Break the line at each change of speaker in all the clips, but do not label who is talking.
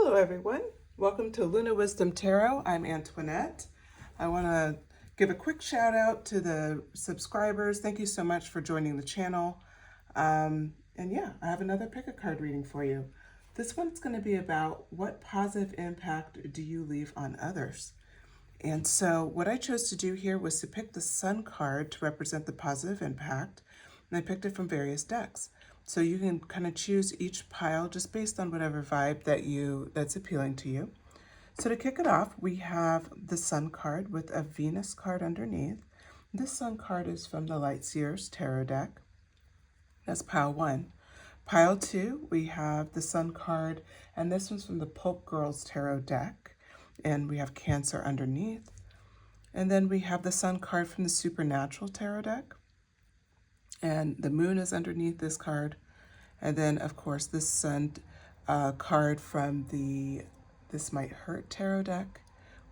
Hello everyone, welcome to Luna Wisdom Tarot. I'm Antoinette. I want to give a quick shout out to the subscribers. Thank you so much for joining the channel. And yeah, I have another pick a card reading for you. This one's going to be about what positive impact do you leave on others? And so what I chose to do here was to pick the Sun card to represent the positive impact, and I picked it from various decks. So you can kind of choose each pile just based on whatever vibe that's appealing to you. So to kick it off, we have the Sun card with a Venus card underneath. This Sun card is from the Seers tarot deck. That's pile 1. Pile 2, we have the Sun card, and this one's from the Pulp Girls tarot deck, and we have Cancer underneath. And then we have the Sun card from the Supernatural tarot deck, and the Moon is underneath this card. And then, of course, this Sun card from the This Might Hurt tarot deck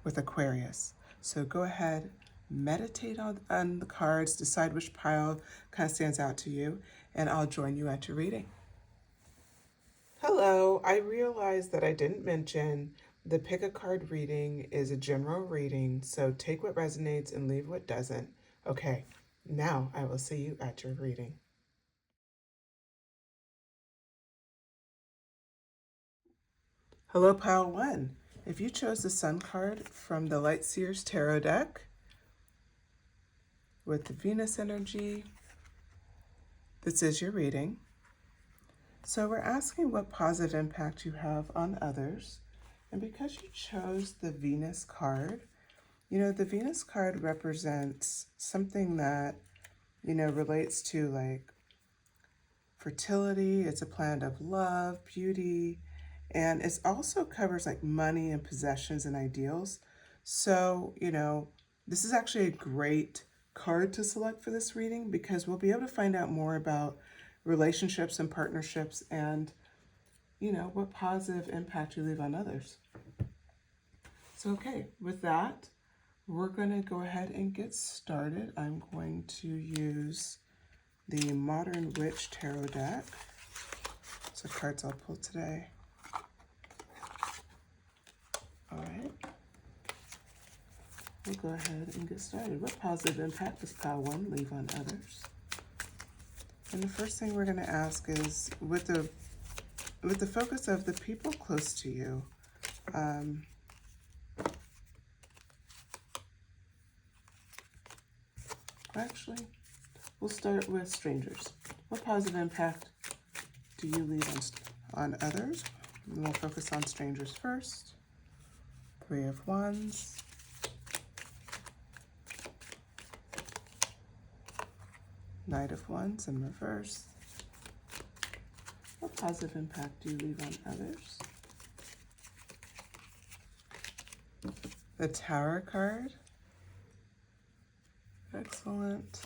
with Aquarius. So go ahead, meditate on the cards, decide which pile kind of stands out to you, and I'll join you at your reading. Hello, I realized that I didn't mention the pick a card reading is a general reading, so take what resonates and leave what doesn't. Okay, now I will see you at your reading. Hello, pile 1. If you chose the Sun card from the Seers tarot deck with the Venus energy, this is your reading. So we're asking what positive impact you have on others. And because you chose the Venus card, the Venus card represents something that, relates to like fertility. It's a planet of love, beauty, and it also covers like money and possessions and ideals. So, this is actually a great card to select for this reading because we'll be able to find out more about relationships and partnerships and, what positive impact you leave on others. So, okay, with that, we're going to go ahead and get started. I'm going to use the Modern Witch Tarot deck. So cards I'll pull today. All right. We'll go ahead and get started. What positive impact does pile 1 leave on others? And the first thing we're going to ask is, with the focus of the people close to you, actually, we'll start with strangers. What positive impact do you leave on others? And we'll focus on strangers first. 3 of Wands. Knight of Wands in reverse. What positive impact do you leave on others? The Tower card. Excellent.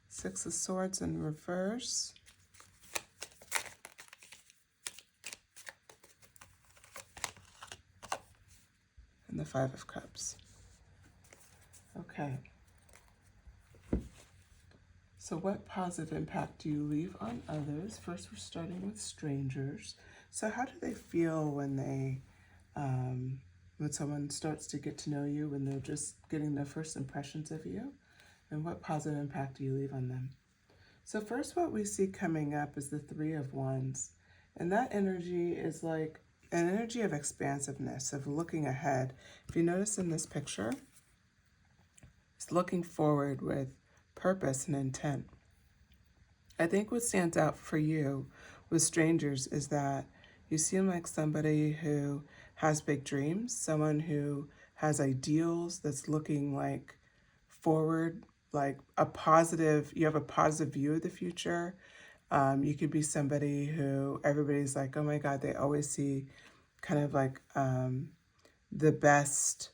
6 of Swords in reverse. And the 5 of Cups. Okay. So what positive impact do you leave on others? First, we're starting with strangers. So how do they feel when when someone starts to get to know you, when they're just getting their first impressions of you? And what positive impact do you leave on them? So first, what we see coming up is the 3 of Wands. And that energy is like an energy of expansiveness, of looking ahead. If you notice in this picture, it's looking forward with purpose and intent. I think what stands out for you with strangers is that you seem like somebody who has big dreams, someone who has ideals, that's looking like forward, like you have a positive view of the future. You could be somebody who everybody's like, oh my God, they always see kind of like the best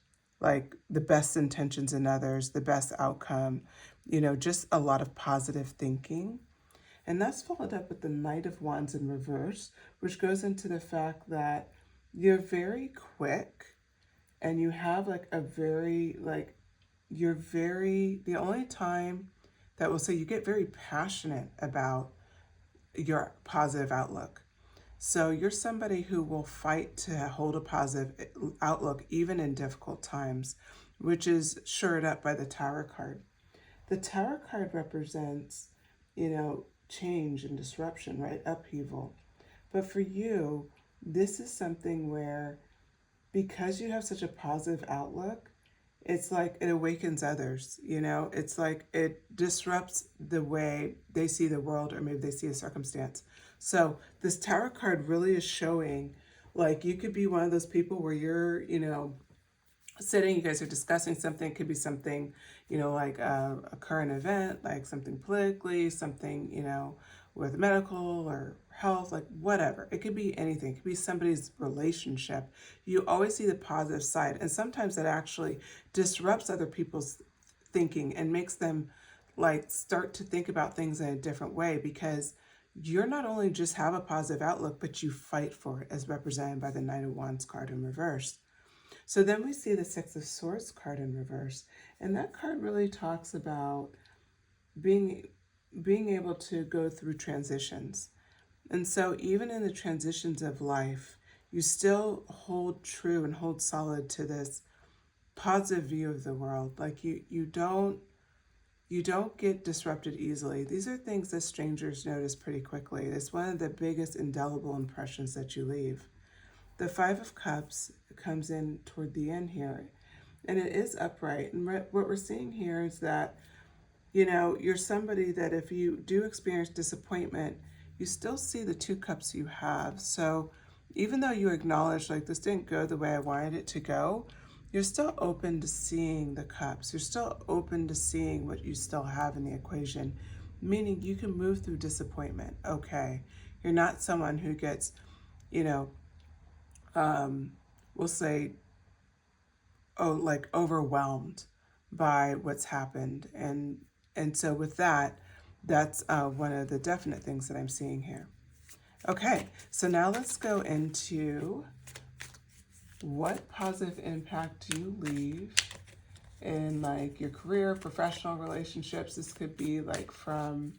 intentions in others, the best outcome, just a lot of positive thinking. And that's followed up with the Knight of Wands in reverse, which goes into the fact that you're very quick and you have like the only time that we'll say you get very passionate about your positive outlook. So you're somebody who will fight to hold a positive outlook even in difficult times, which is shored up by the Tower card. The Tower card represents, change and disruption, right? Upheaval. But for you, this is something where, because you have such a positive outlook, it's like it awakens others, it's like it disrupts the way they see the world, or maybe they see a circumstance. So this tarot card really is showing, like, you could be one of those people where you're, sitting, you guys are discussing something. It could be something, like a current event, like something politically, something, with medical or health, like whatever. It could be anything. It could be somebody's relationship. You always see the positive side. And sometimes that actually disrupts other people's thinking and makes them like start to think about things in a different way, because you're not only just have a positive outlook, but you fight for it, as represented by the Knight of Wands card in reverse. So then we see the Six of Swords card in reverse. And that card really talks about being able to go through transitions. And so even in the transitions of life, you still hold true and hold solid to this positive view of the world. Like you don't get disrupted easily. These are things that strangers notice pretty quickly. It's one of the biggest indelible impressions that you leave. The Five of Cups comes in toward the end here, and it is upright. And what we're seeing here is that, you're somebody that if you do experience disappointment, you still see the two cups you have. So even though you acknowledge, like, this didn't go the way I wanted it to go, you're still open to seeing the cups. You're still open to seeing what you still have in the equation, meaning you can move through disappointment. Okay. You're not someone who gets, we'll say, like overwhelmed by what's happened. And so with that, that's one of the definite things that I'm seeing here. Okay, so now let's go into what positive impact do you leave in like your career, professional relationships. This could be like from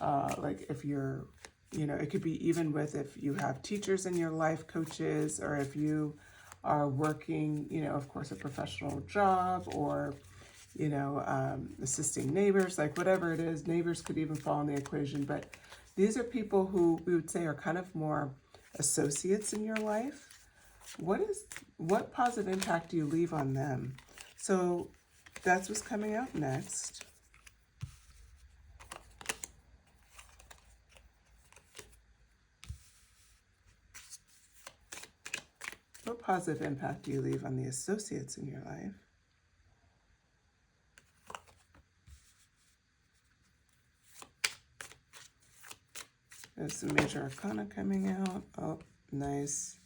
like if you're, it could be even with if you have teachers in your life, coaches, or if you are working, of course, a professional job, or, assisting neighbors, like whatever it is. Neighbors could even fall in the equation, but these are people who we would say are kind of more associates in your life. What positive impact do you leave on them? So that's what's coming out next. What positive impact do you leave on the associates in your life? There's some major arcana coming out. Oh, nice.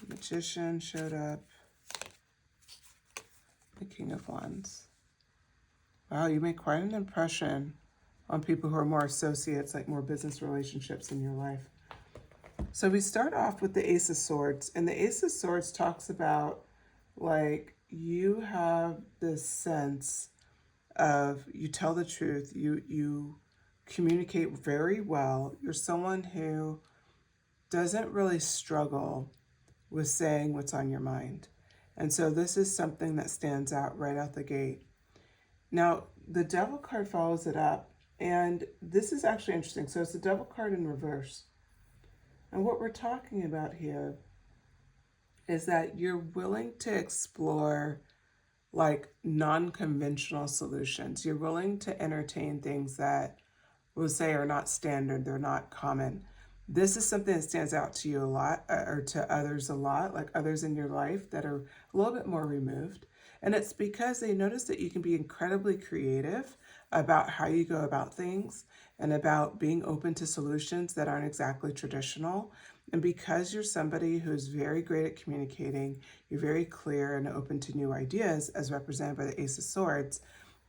Magician showed up. The King of Wands. Wow, you make quite an impression on people who are more associates, like more business relationships in your life. So we start off with the Ace of Swords, and the Ace of Swords talks about, like, you have this sense of, you tell the truth, you communicate very well. You're someone who doesn't really struggle with saying what's on your mind. And so this is something that stands out right out the gate. Now, the Devil card follows it up, and this is actually interesting. So it's the Devil card in reverse. And what we're talking about here is that you're willing to explore like non-conventional solutions. You're willing to entertain things that we'll say are not standard, they're not common. This is something that stands out to you a lot, or to others a lot, like others in your life that are a little bit more removed. And it's because they notice that you can be incredibly creative about how you go about things and about being open to solutions that aren't exactly traditional. And because you're somebody who's very great at communicating, you're very clear and open to new ideas, as represented by the Ace of Swords,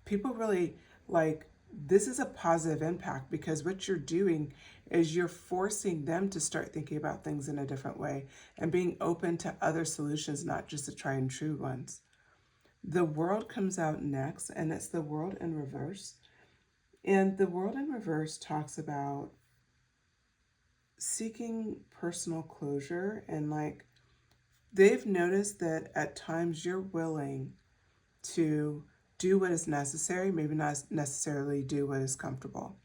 people really like, this is a positive impact, because what you're doing is you're forcing them to start thinking about things in a different way and being open to other solutions, not just the tried and true ones. The World comes out next, and it's the World in reverse. And the World in reverse talks about seeking personal closure, and like they've noticed that at times you're willing to do what is necessary, maybe not necessarily do what is comfortable.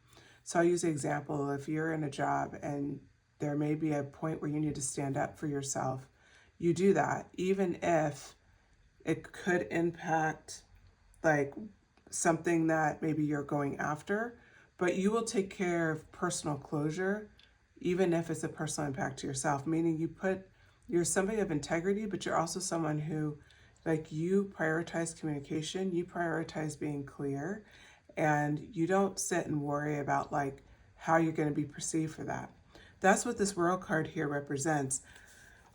So I'll use the example, if you're in a job and there may be a point where you need to stand up for yourself, you do that, even if it could impact like something that maybe you're going after, but you will take care of personal closure, even if it's a personal impact to yourself, meaning you're somebody of integrity, but you're also someone who, like, you prioritize communication, you prioritize being clear, and you don't sit and worry about like how you're going to be perceived for that. That's what this World card here represents.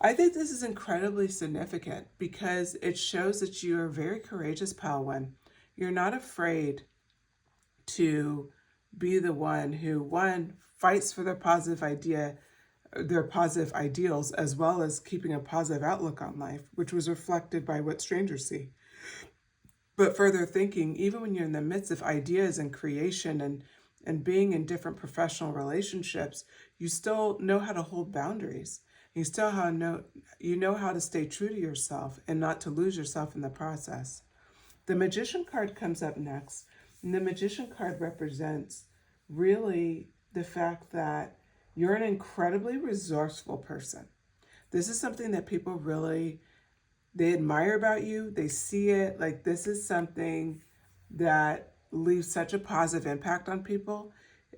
I think this is incredibly significant because it shows that you are a very courageous Palwan. You're not afraid to be the one who, one, fights for their positive ideals, as well as keeping a positive outlook on life, which was reflected by what strangers see. But further thinking, even when you're in the midst of ideas and creation and being in different professional relationships, you still know how to hold boundaries. You still know how to stay true to yourself and not to lose yourself in the process. The Magician card comes up next, and the Magician card represents really the fact that you're an incredibly resourceful person. This is something that people really, they admire about you. They see it, like this is something that leaves such a positive impact on people,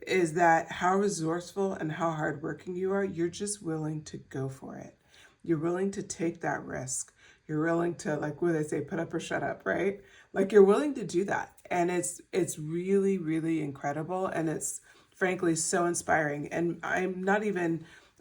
is that how resourceful and how hardworking you are. You're just willing to go for it. You're willing to take that risk. You're willing to, like what they say, put up or shut up, right? Like you're willing to do that. And it's really, really incredible. And it's frankly so inspiring. And I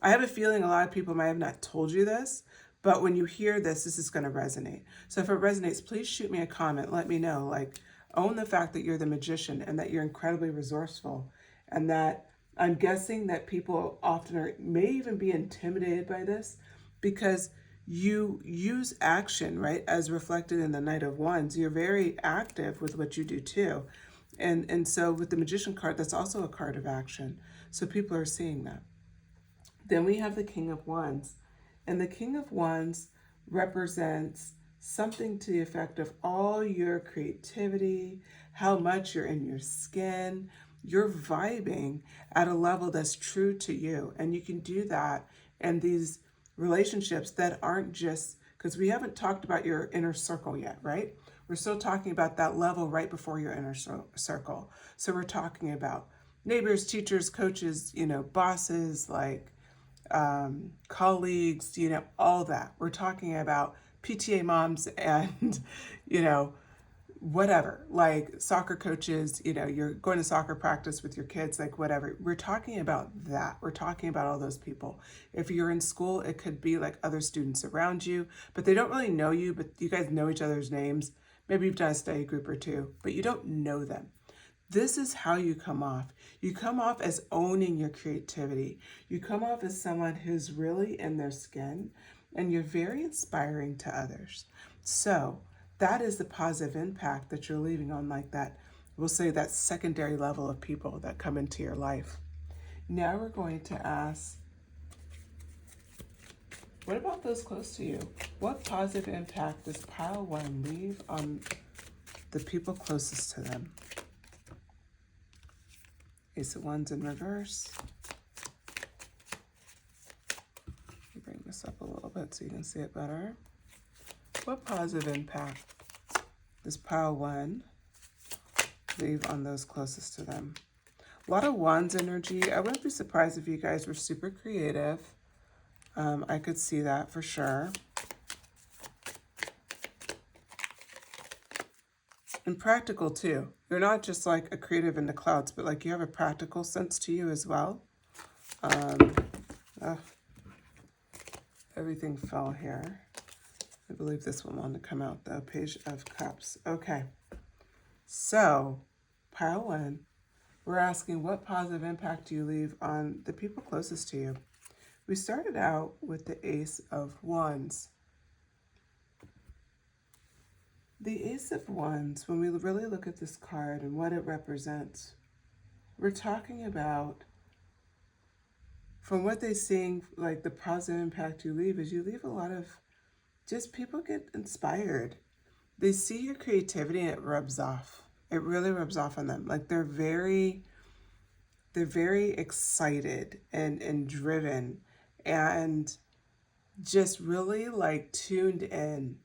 have a feeling a lot of people might have not told you this, but when you hear this is going to resonate. So if it resonates, please shoot me a comment. Let me know, like, own the fact that you're the magician and that you're incredibly resourceful, and that I'm guessing that people often may even be intimidated by this because you use action, right? As reflected in the Knight of Wands, you're very active with what you do too. And so with the Magician card, that's also a card of action. So people are seeing that. Then we have the King of Wands. And the King of Wands represents something to the effect of all your creativity, how much you're in your skin, you're vibing at a level that's true to you. And you can do that in these relationships that aren't just, because we haven't talked about your inner circle yet, right? We're still talking about that level right before your inner circle. So we're talking about neighbors, teachers, coaches, bosses, like colleagues, all that. We're talking about PTA moms and, whatever, like soccer coaches, you're going to soccer practice with your kids, like whatever. We're talking about that. We're talking about all those people. If you're in school, it could be like other students around you, but they don't really know you, but you guys know each other's names. Maybe you've done a study group or two, but you don't know them. This is how you come off. You come off as owning your creativity. You come off as someone who's really in their skin, and you're very inspiring to others. So that is the positive impact that you're leaving on, like that, we'll say that secondary level of people that come into your life. Now we're going to ask, what about those close to you? What positive impact does pile one leave on the people closest to them? Ace of Wands in reverse. Let me bring this up a little bit so you can see it better. What positive impact does pile one leave on those closest to them? A lot of Wands energy. I wouldn't be surprised if you guys were super creative. I could see that for sure. And practical too. You're not just like a creative in the clouds, but like you have a practical sense to you as well. Everything fell here. I believe this one wanted to come out though. Page of Cups. Okay. So, pile one. We're asking, what positive impact do you leave on the people closest to you? We started out with the Ace of Wands. The Ace of Wands, when we really look at this card and what it represents, we're talking about from what they're seeing, like the positive impact you leave is you leave a lot of, just people get inspired. They see your creativity and it rubs off. It really rubs off on them. Like they're very excited and driven and just really like tuned in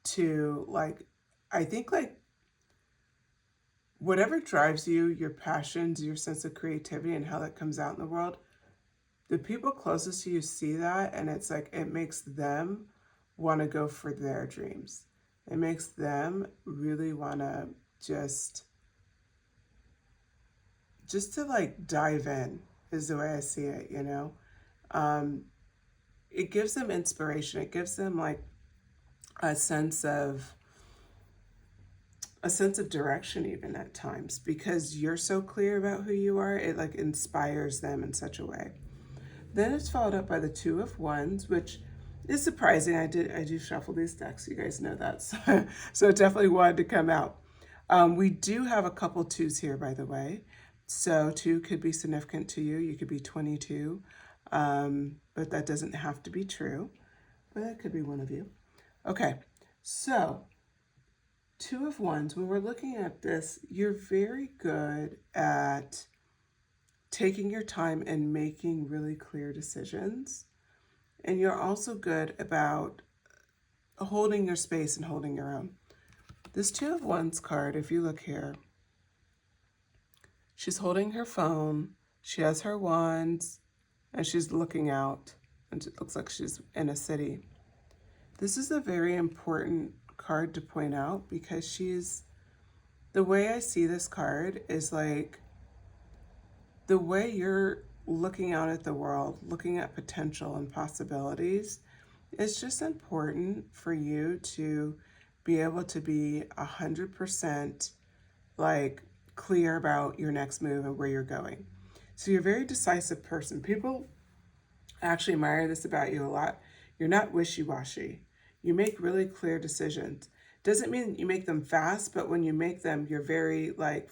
to like, I think like whatever drives you, your passions, your sense of creativity and how that comes out in the world, the people closest to you see that and it's like, it makes them want to go for their dreams. It makes them really want to just to like dive in is the way I see it, you know? It gives them inspiration. It gives them like a sense of direction even at times because you're so clear about who you are. It like inspires them in such a way. Then it's followed up by the Two of Wands, which is surprising. I do shuffle these decks. You guys know that, so it definitely wanted to come out. We do have a couple twos here, by the way. So 2 could be significant to you. You could be 22, but that doesn't have to be true. But that could be one of you. Okay, so 2 of Wands, when we're looking at this, you're very good at taking your time and making really clear decisions. And you're also good about holding your space and holding your own. This 2 of Wands card, if you look here, she's holding her phone, she has her wands, and she's looking out, and it looks like she's in a city. This is a very important card to point out because the way I see this card is like, the way you're looking out at the world, looking at potential and possibilities, it's just important for you to be able to be 100% like clear about your next move and where you're going. So you're a very decisive person. People actually admire this about you a lot. You're not wishy-washy. You make really clear decisions. Doesn't mean you make them fast, but when you make them, you're very like,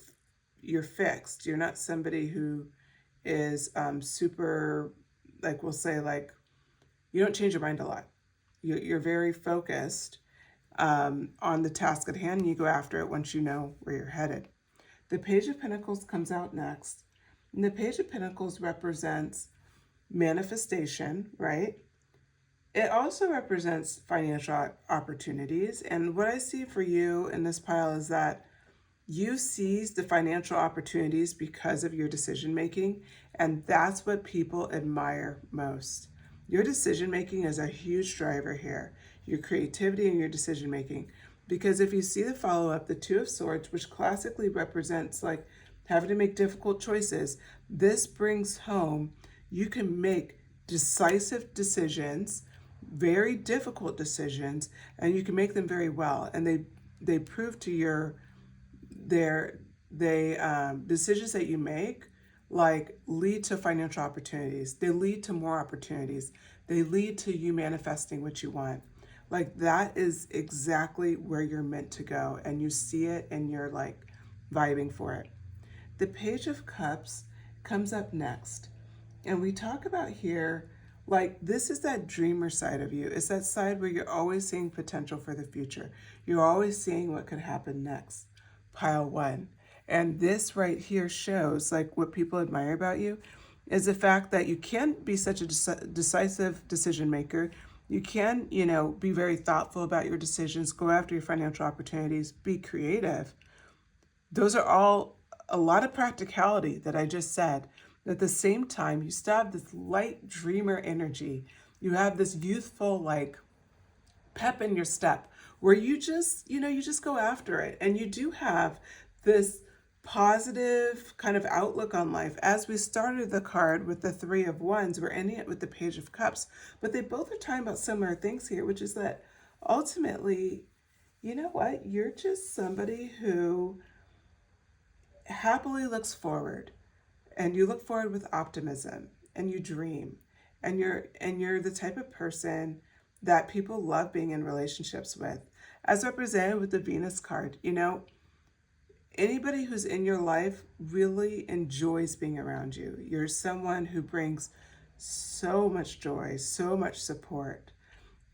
you're fixed. You're not somebody who is super, like we'll say like, you don't change your mind a lot. You're very focused on the task at hand and you go after it once you know where you're headed. The Page of Pentacles comes out next. And the Page of Pentacles represents manifestation, right? It also represents financial opportunities. And what I see for you in this pile is that you seize the financial opportunities because of your decision making. And that's what people admire most. Your decision making is a huge driver here. Your creativity and your decision making. Because if you see the follow-up, the Two of Swords, which classically represents like having to make difficult choices, this brings home, you can make decisive decisions, very difficult decisions, and you can make them very well. And they prove to decisions that you make like lead to financial opportunities. They lead to more opportunities. They lead to you manifesting what you want. Like that is exactly where you're meant to go, and you see it and you're like vibing for it. The Page of Cups comes up next. And we talk about here, like this is that dreamer side of you. It's that side where you're always seeing potential for the future. You're always seeing what could happen next. Pile 1. And this right here shows like what people admire about you is the fact that you can be such a decisive decision maker. You can, be very thoughtful about your decisions, go after your financial opportunities, be creative. Those are all a lot of practicality that I just said. At the same time, you still have this light dreamer energy. You have this youthful, like, pep in your step where you just, you just go after it. And you do have this positive kind of outlook on life. As we started the card with the Three of Wands, we're ending it with the Page of Cups. But they both are talking about similar things here, which is that ultimately, you know what? You're just somebody who happily looks forward. And you look forward with optimism, and you dream, and you're the type of person that people love being in relationships with. As represented with the Venus card, Anybody who's in your life really enjoys being around you. You're someone who brings so much joy, so much support.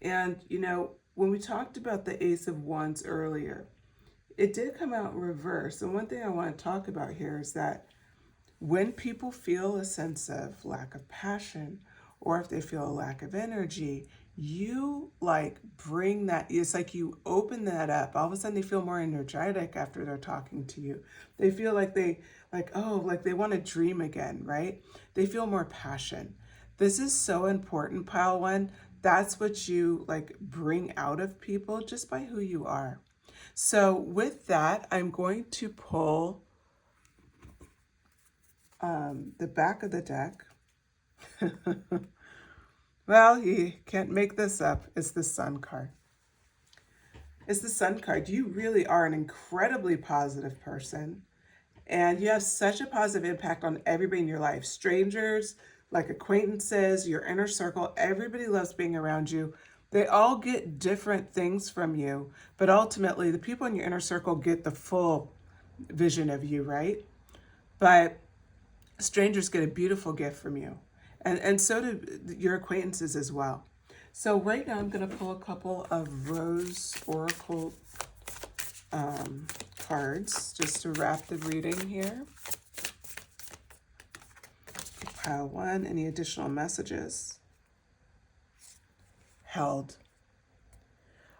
And, you know, when we talked about the Ace of Wands earlier, it did come out in reverse. And one thing I want to talk about here is that when people feel a sense of lack of passion, or if they feel a lack of energy, you like bring that, it's like you open that up. All of a sudden they feel more energetic after they're talking to you. They feel like like they want to dream again, right? They feel more passion. This is so important, pile one. That's what you like bring out of people just by who you are. So with that, I'm going to pull the back of the deck. Well, you can't make this up. It's the Sun card. It's the Sun card. You really are an incredibly positive person, and you have such a positive impact on everybody in your life. Strangers, like acquaintances, your inner circle, everybody loves being around you. They all get different things from you, but ultimately the people in your inner circle get the full vision of you, right? But strangers get a beautiful gift from you. And so do your acquaintances as well. So right now I'm going to pull a couple of Rose Oracle cards just to wrap the reading here. Pile one, any additional messages? Held.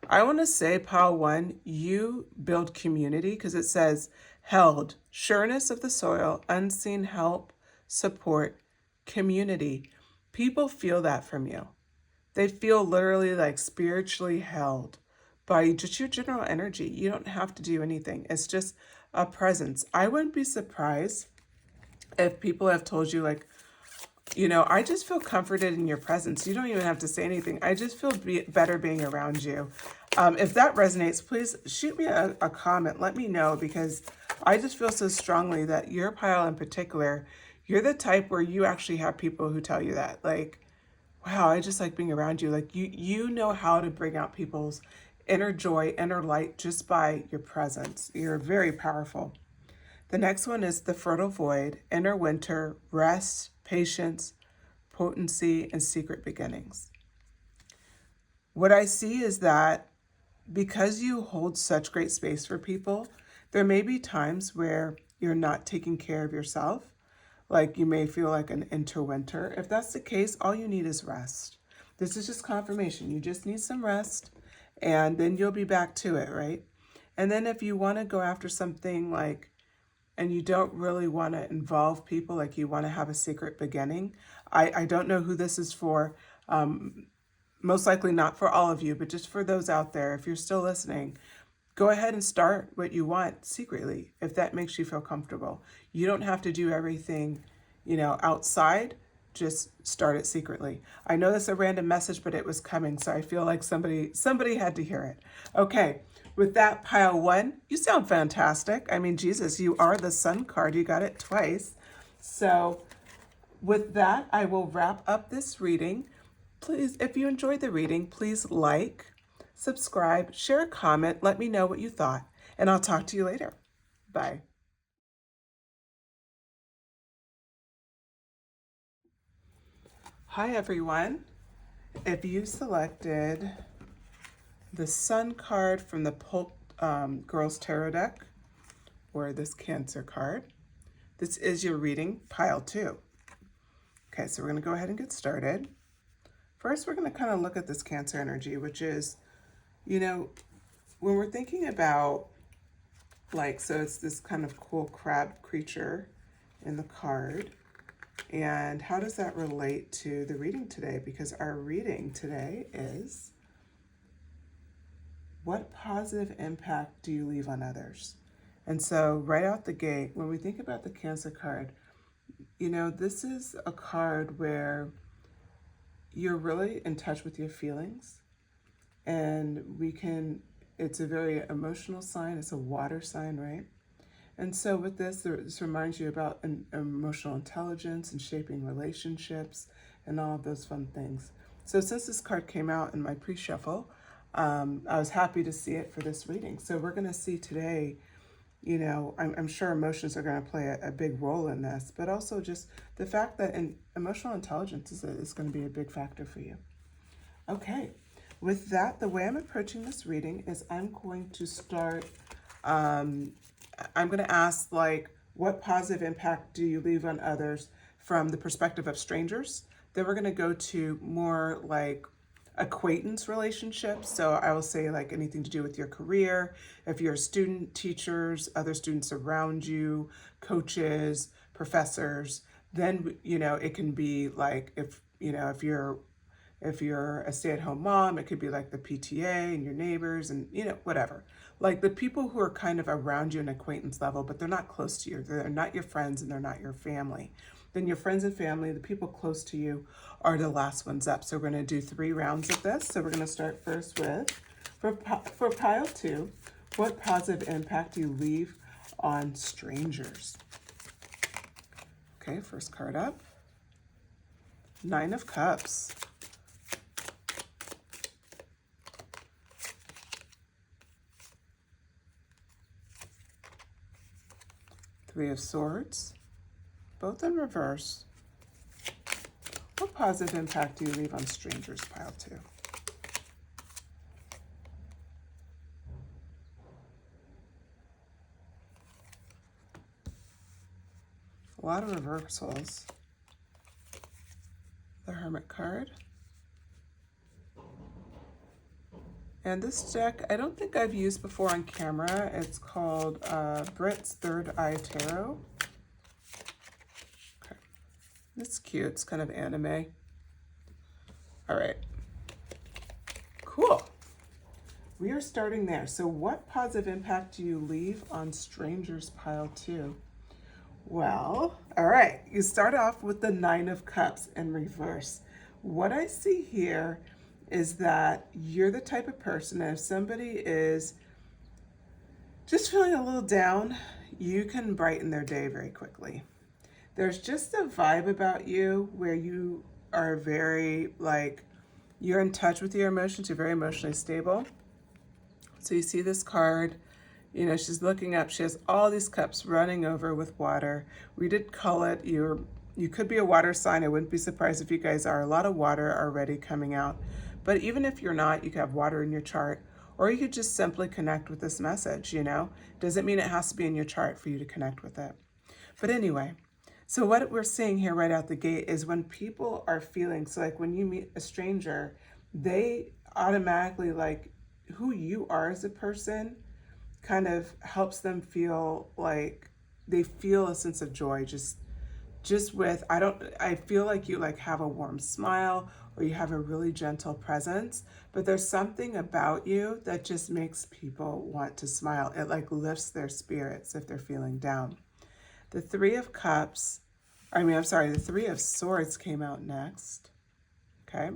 I want to say, pile one, you build community because it says held, sureness of the soil, unseen help, support, community. People feel that from you. They feel literally like spiritually held by just your general energy. You don't have to do anything. It's just a presence. I wouldn't be surprised if people have told you like, you know, I just feel comforted in your presence. You don't even have to say anything. I just feel better being around you. If that resonates, please shoot me a comment. Let me know, because I just feel so strongly that your pile in particular, you're the type where you actually have people who tell you that. Like, wow, I just like being around you. Like you know how to bring out people's inner joy, inner light just by your presence. You're very powerful. The next one is the fertile void, inner winter, rest, patience, potency, and secret beginnings. What I see is that because you hold such great space for people, there may be times where you're not taking care of yourself. Like you may feel like an interwinter. If that's the case, all you need is rest. This is just confirmation. You just need some rest, and then you'll be back to it, right? And then if you want to go after something like, and you don't really want to involve people, like you want to have a secret beginning. I don't know who this is for. Most likely not for all of you, but just for those out there, if you're still listening, go ahead and start what you want secretly, if that makes you feel comfortable. You don't have to do everything, you know, outside. Just start it secretly. I know that's a random message, but it was coming, so I feel like somebody had to hear it. Okay, with that, pile one, you sound fantastic. I mean, Jesus, you are the Sun card. You got it twice. So with that, I will wrap up this reading. Please, if you enjoyed the reading, please like, subscribe, share a comment, let me know what you thought, and I'll talk to you later. Bye. Hi, everyone. If you selected the Sun card from the Pulp Girls Tarot deck, or this Cancer card, this is your reading, pile two. Okay, so we're going to go ahead and get started. First, we're going to kind of look at this Cancer energy, which is, you know, when we're thinking about, like, so it's this kind of cool crab creature in the card. And how does that relate to the reading today? Because our reading today is, what positive impact do you leave on others? And so right out the gate, when we think about the Cancer card, you know, this is a card where you're really in touch with your feelings, and it's a very emotional sign. It's a water sign, right? And so with this reminds you about emotional intelligence and shaping relationships and all of those fun things. So since this card came out in my pre-shuffle, I was happy to see it for this reading. So we're going to see today you know, I'm sure emotions are going to play a big role in this, but also just the fact that emotional intelligence is going to be a big factor for you. Okay, with that, the way I'm approaching this reading is I'm going to start, I'm going to ask, like, what positive impact do you leave on others from the perspective of strangers? Then we're going to go to more like acquaintance relationships. So I will say like anything to do with your career, if you're a student, teachers, other students around you, coaches, professors. Then, you know, it can be like if, you know, if you're a stay-at-home mom, it could be like the PTA and your neighbors and, you know, whatever. Like the people who are kind of around you in acquaintance level, but they're not close to you. They're not your friends and they're not your family. Then your friends and family, the people close to you, are the last ones up. So we're going to do 3 rounds of this. So we're going to start first with, for pile 2, what positive impact do you leave on strangers? Okay, first card up. 9 of Cups. 3 of Swords, both in reverse. What positive impact do you leave on strangers, pile 2? A lot of reversals. The Hermit card. And this deck, I don't think I've used before on camera. It's called Brit's Third Eye Tarot. Okay. It's cute. It's kind of anime. All right. Cool. We are starting there. So what positive impact do you leave on strangers, pile 2? Well, all right. You start off with the 9 of Cups in reverse. What I see here is that you're the type of person that if somebody is just feeling a little down, you can brighten their day very quickly. There's just a vibe about you where you are very, like, you're in touch with your emotions, you're very emotionally stable. So you see this card, you know, she's looking up, she has all these cups running over with water. We did call it, you could be a water sign. I wouldn't be surprised if you guys are. A lot of water already coming out. But even if you're not, you could have water in your chart, or you could just simply connect with this message, you know? Doesn't mean it has to be in your chart for you to connect with it. But anyway, so what we're seeing here right out the gate is when people are feeling, so like when you meet a stranger, they automatically, like, who you are as a person kind of helps them feel like they feel a sense of joy just with, I feel like you like have a warm smile or you have a really gentle presence, but there's something about you that just makes people want to smile. It like lifts their spirits if they're feeling down. The 3 of Cups, the 3 of Swords came out next, okay?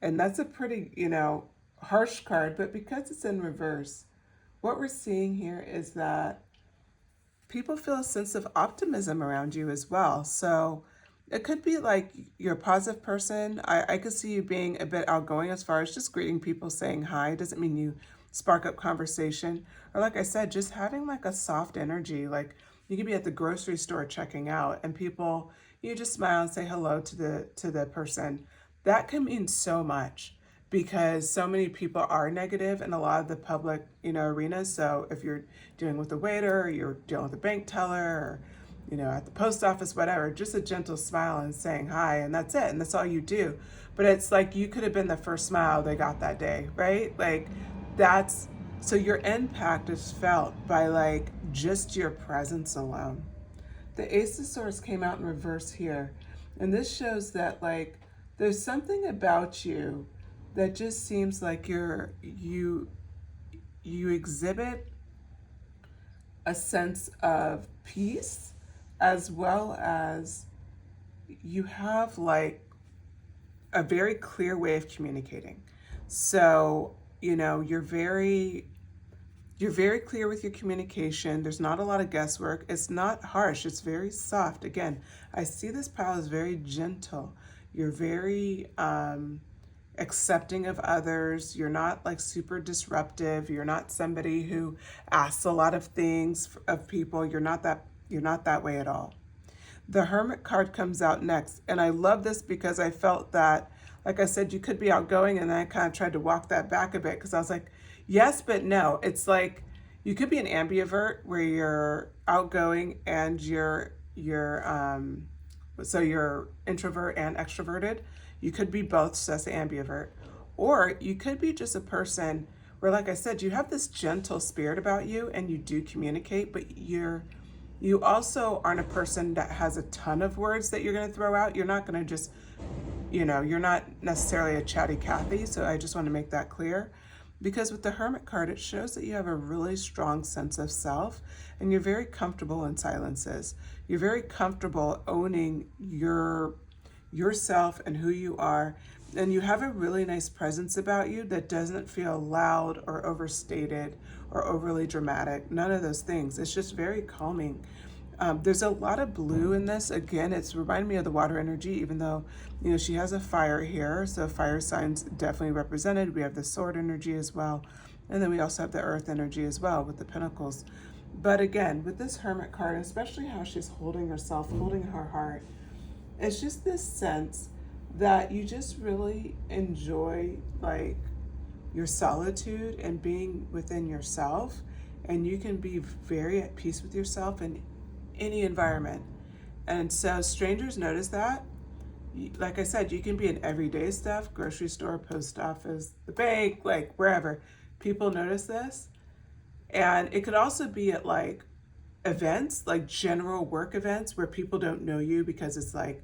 And that's a pretty, you know, harsh card, but because it's in reverse, what we're seeing here is that people feel a sense of optimism around you as well. So it could be like you're a positive person. I could see you being a bit outgoing as far as just greeting people, saying hi. It doesn't mean you spark up conversation. Or like I said, just having like a soft energy. Like you could be at the grocery store checking out and people, you just smile and say hello to the person. That can mean so much, because so many people are negative in a lot of the public, you know, arenas. So if you're dealing with a waiter, or you're dealing with a bank teller, or, you know, at the post office, whatever, just a gentle smile and saying hi, and that's it, and that's all you do. But it's like you could have been the first smile they got that day, right? Like that's, so your impact is felt by like just your presence alone. The Ace of Swords came out in reverse here, and this shows that like there's something about you that just seems like you exhibit a sense of peace, as well as you have like a very clear way of communicating. So, you know, you're very clear with your communication. There's not a lot of guesswork. It's not harsh. It's very soft. Again, I see this pile as very gentle. You're very, accepting of others. You're not like super disruptive. You're not somebody who asks a lot of things of people. You're not that way at all. The Hermit card comes out next, and I love this because I felt that, like I said, you could be outgoing, and then I kind of tried to walk that back a bit because I was like, yes, but no. It's like you could be an ambivert where you're outgoing and so you're introvert and extroverted. You could be both, so that's ambivert. Or you could be just a person where, like I said, you have this gentle spirit about you and you do communicate, but you also aren't a person that has a ton of words that you're going to throw out. You're not going to just, you're not necessarily a chatty Cathy. So I just want to make that clear. Because with the Hermit card, it shows that you have a really strong sense of self and you're very comfortable in silences. You're very comfortable owning yourself and who you are. And you have a really nice presence about you that doesn't feel loud or overstated or overly dramatic. None of those things. It's just very calming. There's a lot of blue in this. Again, it's reminding me of the water energy, even though, she has a fire here. So fire signs definitely represented. We have the sword energy as well. And then we also have the earth energy as well with the pentacles. But again, with this Hermit card, especially how she's holding herself, holding her heart, it's just this sense that you just really enjoy like your solitude and being within yourself, and you can be very at peace with yourself in any environment. And so strangers notice that. Like I said, you can be in everyday stuff, grocery store, post office, the bank, like wherever. People notice this. And it could also be at like events, like general work events where people don't know you because it's like,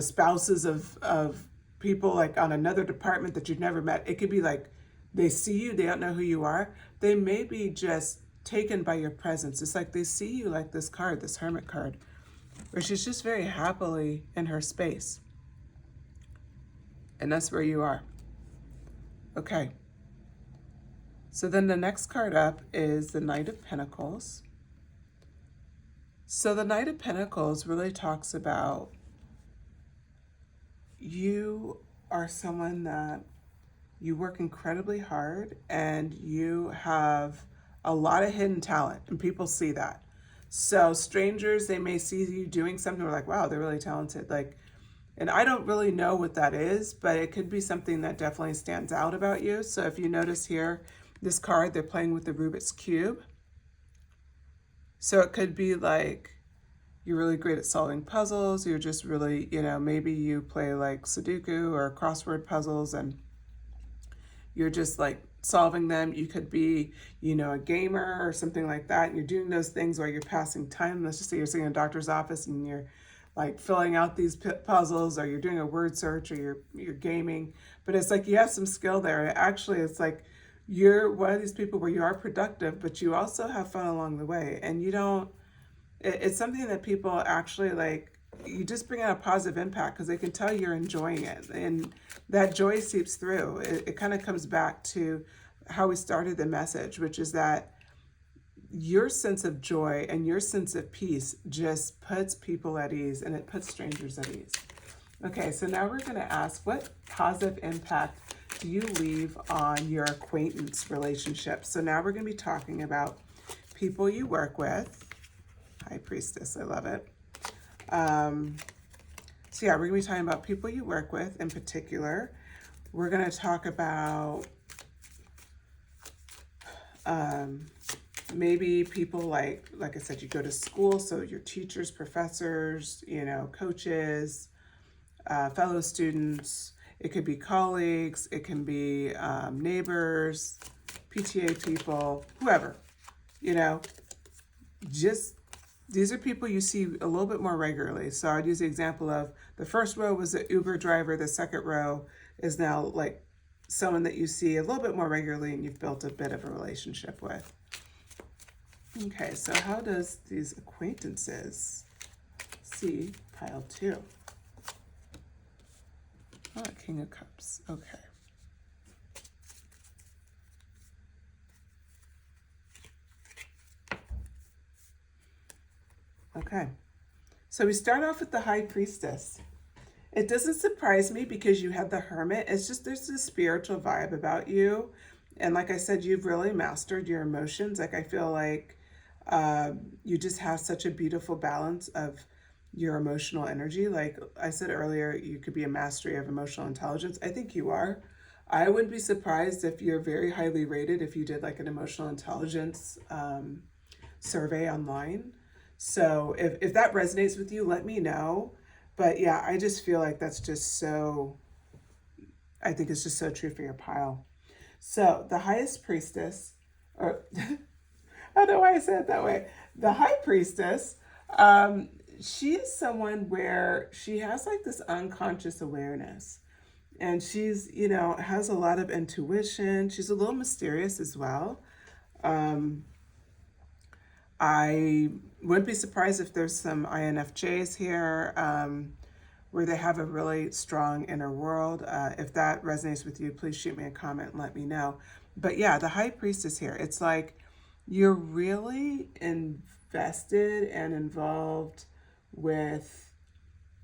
spouses of people like on another department that you've never met. It could be like they see you, they don't know who you are. They may be just taken by your presence. It's like they see you like this card, this Hermit card, where she's just very happily in her space. And that's where you are. Okay. So then the next card up is the Knight of Pentacles. So the Knight of Pentacles really talks about you are someone that you work incredibly hard and you have a lot of hidden talent and people see that. So strangers, they may see you doing something, we're like, wow, they're really talented. Like, and I don't really know what that is, but it could be something that definitely stands out about you. So if you notice here, this card, they're playing with the Rubik's Cube. So it could be like, you're really great at solving puzzles. You're just really, maybe you play like Sudoku or crossword puzzles and you're just like solving them. You could be, a gamer or something like that. And you're doing those things where you're passing time. Let's just say you're sitting in a doctor's office and you're like filling out these puzzles, or you're doing a word search, or you're gaming. But it's like you have some skill there. Actually, it's like you're one of these people where you are productive, but you also have fun along the way. And you don't, it's something that people actually like, you just bring out a positive impact because they can tell you're enjoying it. And that joy seeps through. It kind of comes back to how we started the message, which is that your sense of joy and your sense of peace just puts people at ease, and it puts strangers at ease. Okay, so now we're going to ask, what positive impact do you leave on your acquaintance relationships? So now we're going to be talking about people you work with. High Priestess, I love it. So yeah, we're going to be talking about people you work with in particular. We're going to talk about maybe people like I said, you go to school, so your teachers, professors, coaches, fellow students. It could be colleagues. It can be neighbors, PTA people, whoever, just these are people you see a little bit more regularly. So I'd use the example of the first row was an Uber driver. The second row is now like someone that you see a little bit more regularly and you've built a bit of a relationship with. Okay, so how does these acquaintances see pile 2? Oh, King of Cups. Okay. Okay, so we start off with the High Priestess. It doesn't surprise me because you had the Hermit. It's just there's this spiritual vibe about you. And like I said, you've really mastered your emotions. Like I feel like you just have such a beautiful balance of your emotional energy. Like I said earlier, you could be a mastery of emotional intelligence. I think you are. I wouldn't be surprised if you're very highly rated if you did like an emotional intelligence survey online. So if that resonates with you, let me know. But yeah, I just feel like that's just so, I think it's just so true for your pile. So the highest priestess, or I don't know why I said it that way. The high priestess, she is someone where she has like this unconscious awareness. And she's, you know, has a lot of intuition. She's a little mysterious as well. I wouldn't be surprised if there's some INFJs here where they have a really strong inner world. If that resonates with you, please shoot me a comment and let me know. But yeah, the high priestess here, it's like you're really invested and involved with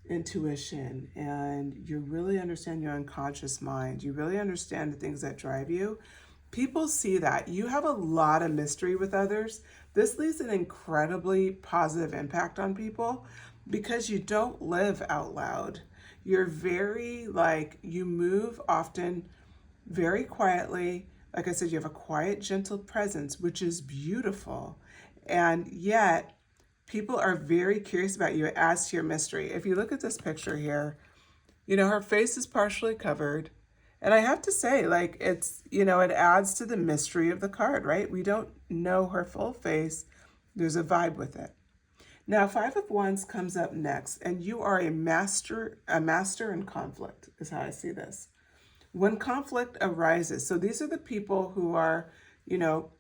intuition, and you really understand your unconscious mind. You really understand the things that drive you. People see that. You have a lot of mystery with others. This leaves an incredibly positive impact on people because you don't live out loud. You're very, like, you move often very quietly. Like I said, you have a quiet, gentle presence, which is beautiful. And yet, people are very curious about you as to your mystery. If you look at this picture here, you know, her face is partially covered. And I have to say, like, it's, you know, it adds to the mystery of the card, right? We don't know her full face. There's a vibe with it. Now, Five of Wands comes up next, and you are a master in conflict, is how I see this. When conflict arises, so these are the people who are, you know,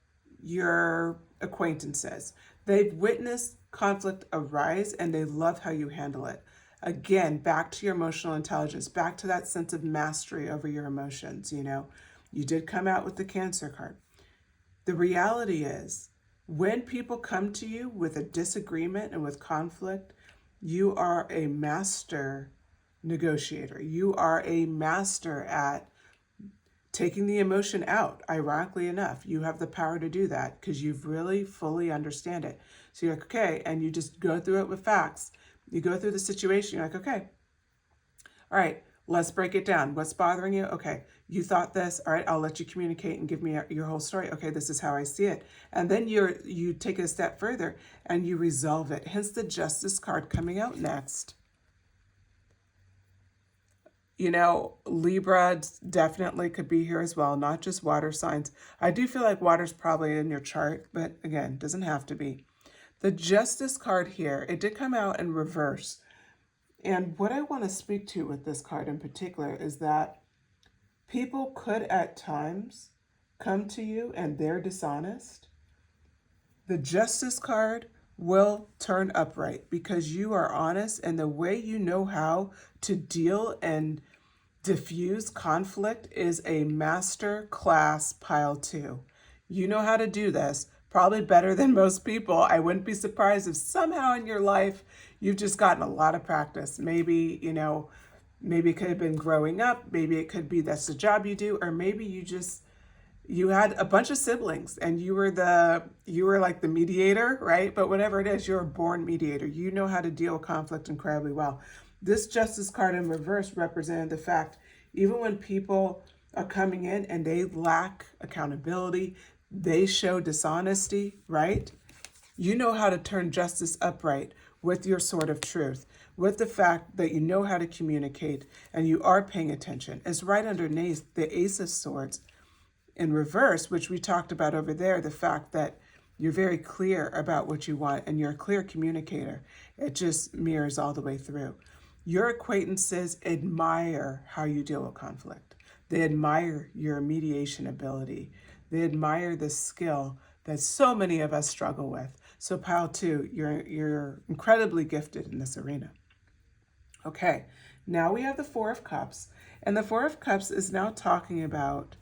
your acquaintances. They've witnessed conflict arise and they love how you handle it. Again, back to your emotional intelligence, back to that sense of mastery over your emotions. You know, you did come out with the Cancer card. The reality is, when people come to you with a disagreement and with conflict, you are a master negotiator. You are a master at taking the emotion out. Ironically enough, you have the power to do that because you've really fully understand it. So you're like, okay, and you just go through it with facts. You go through the situation, you're like, okay, all right, let's break it down. What's bothering you? Okay, you thought this. All right, I'll let you communicate and give me your whole story. Okay, this is how I see it. And then you take it a step further and you resolve it. Hence the Justice card coming out next. You know, Libra definitely could be here as well, not just water signs. I do feel like water's probably in your chart, but again, doesn't have to be. The Justice card here, it did come out in reverse. And what I want to speak to with this card in particular is that people could at times come to you and they're dishonest. The Justice card will turn upright because you are honest, and the way you know how to deal and diffuse conflict is a master class pile 2. You know how to do this probably better than most people. I wouldn't be surprised if somehow in your life you've just gotten a lot of practice. Maybe, you know, maybe it could have been growing up, maybe it could be that's the job you do, or maybe you had a bunch of siblings and you were like the mediator, right? But whatever it is, you're a born mediator. You know how to deal with conflict incredibly well. This Justice card in reverse represented the fact, even when people are coming in and they lack accountability, they show dishonesty, right? You know how to turn justice upright with your sword of truth, with the fact that you know how to communicate and you are paying attention. It's right underneath the Ace of Swords in reverse, which we talked about over there, the fact that you're very clear about what you want and you're a clear communicator. It just mirrors all the way through. Your acquaintances admire how you deal with conflict. They admire your mediation ability. They admire the skill that so many of us struggle with. So pile 2, you're incredibly gifted in this arena. Okay, now we have the Four of Cups. And the Four of Cups is now talking about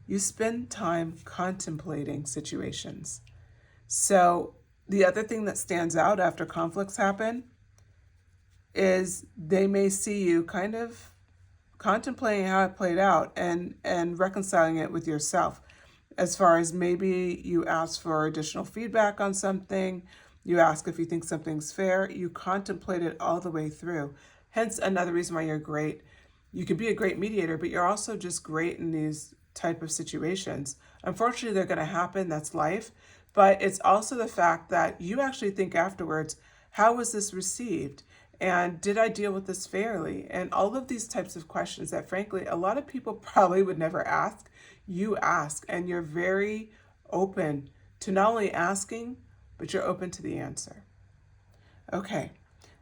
you spend time contemplating situations. So the other thing that stands out after conflicts happen, is they may see you kind of contemplating how it played out and reconciling it with yourself. As far as maybe you ask for additional feedback on something, you ask if you think something's fair, you contemplate it all the way through. Hence another reason why you're great. You can be a great mediator, but you're also just great in these type of situations. Unfortunately, they're going to happen. That's life. But it's also the fact that you actually think afterwards, how was this received? And did I deal with this fairly? And all of these types of questions that, frankly, a lot of people probably would never ask, you ask. And you're very open to not only asking, but you're open to the answer. Okay,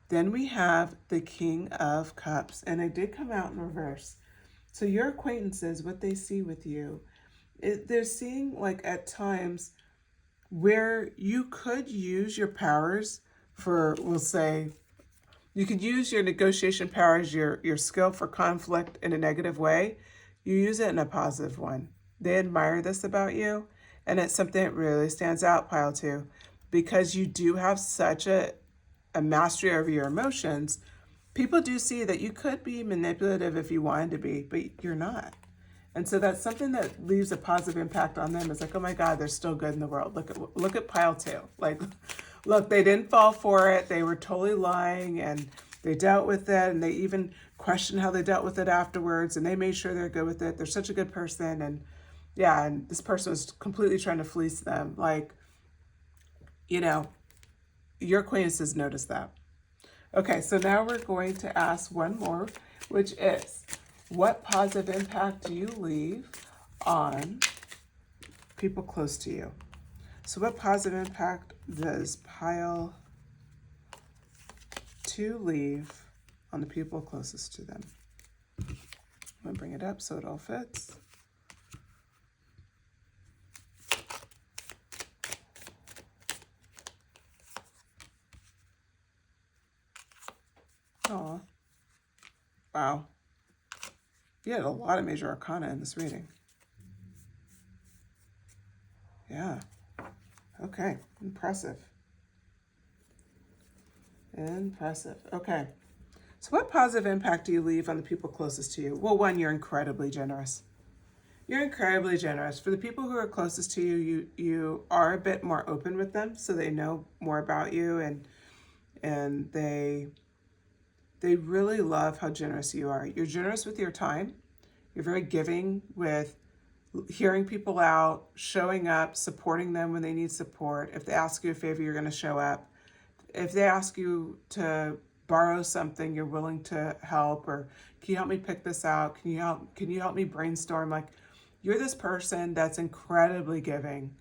then we have the King of Cups. And it did come out in reverse. So your acquaintances, what they see with you, they're seeing like at times where you could use your powers for, we'll say, you could use your negotiation powers, your skill for conflict in a negative way. You use it in a positive one. They admire this about you, and it's something that really stands out, pile two, because you do have such a mastery over your emotions. People do see that you could be manipulative if you wanted to be, but you're not. And so that's something that leaves a positive impact on them. It's like, oh my God, they're still good in the world. Look at pile two. Like, look, they didn't fall for it. They were totally lying and they dealt with it. And they even questioned how they dealt with it afterwards. And they made sure they're good with it. They're such a good person. And yeah, and this person was completely trying to fleece them. Like, you know, your acquaintances noticed that. Okay, so now we're going to ask one more, which is, what positive impact do you leave on people close to you? So what positive impact does pile two leave on the people closest to them? I'm going to bring it up so it all fits. Oh, wow. You had a lot of major arcana in this reading. Yeah. Okay. Impressive. Impressive. Okay. So what positive impact do you leave on the people closest to you? Well, one, you're incredibly generous. You're incredibly generous. For the people who are closest to you, you are a bit more open with them, so they know more about you, and they really love how generous you are. You're generous with your time. You're very giving with hearing people out, showing up, supporting them when they need support. If they ask you a favor, you're going to show up. If they ask you to borrow something, you're willing to help. Or can you help me pick this out? Can you help me brainstorm? Like, you're this person that's incredibly giving.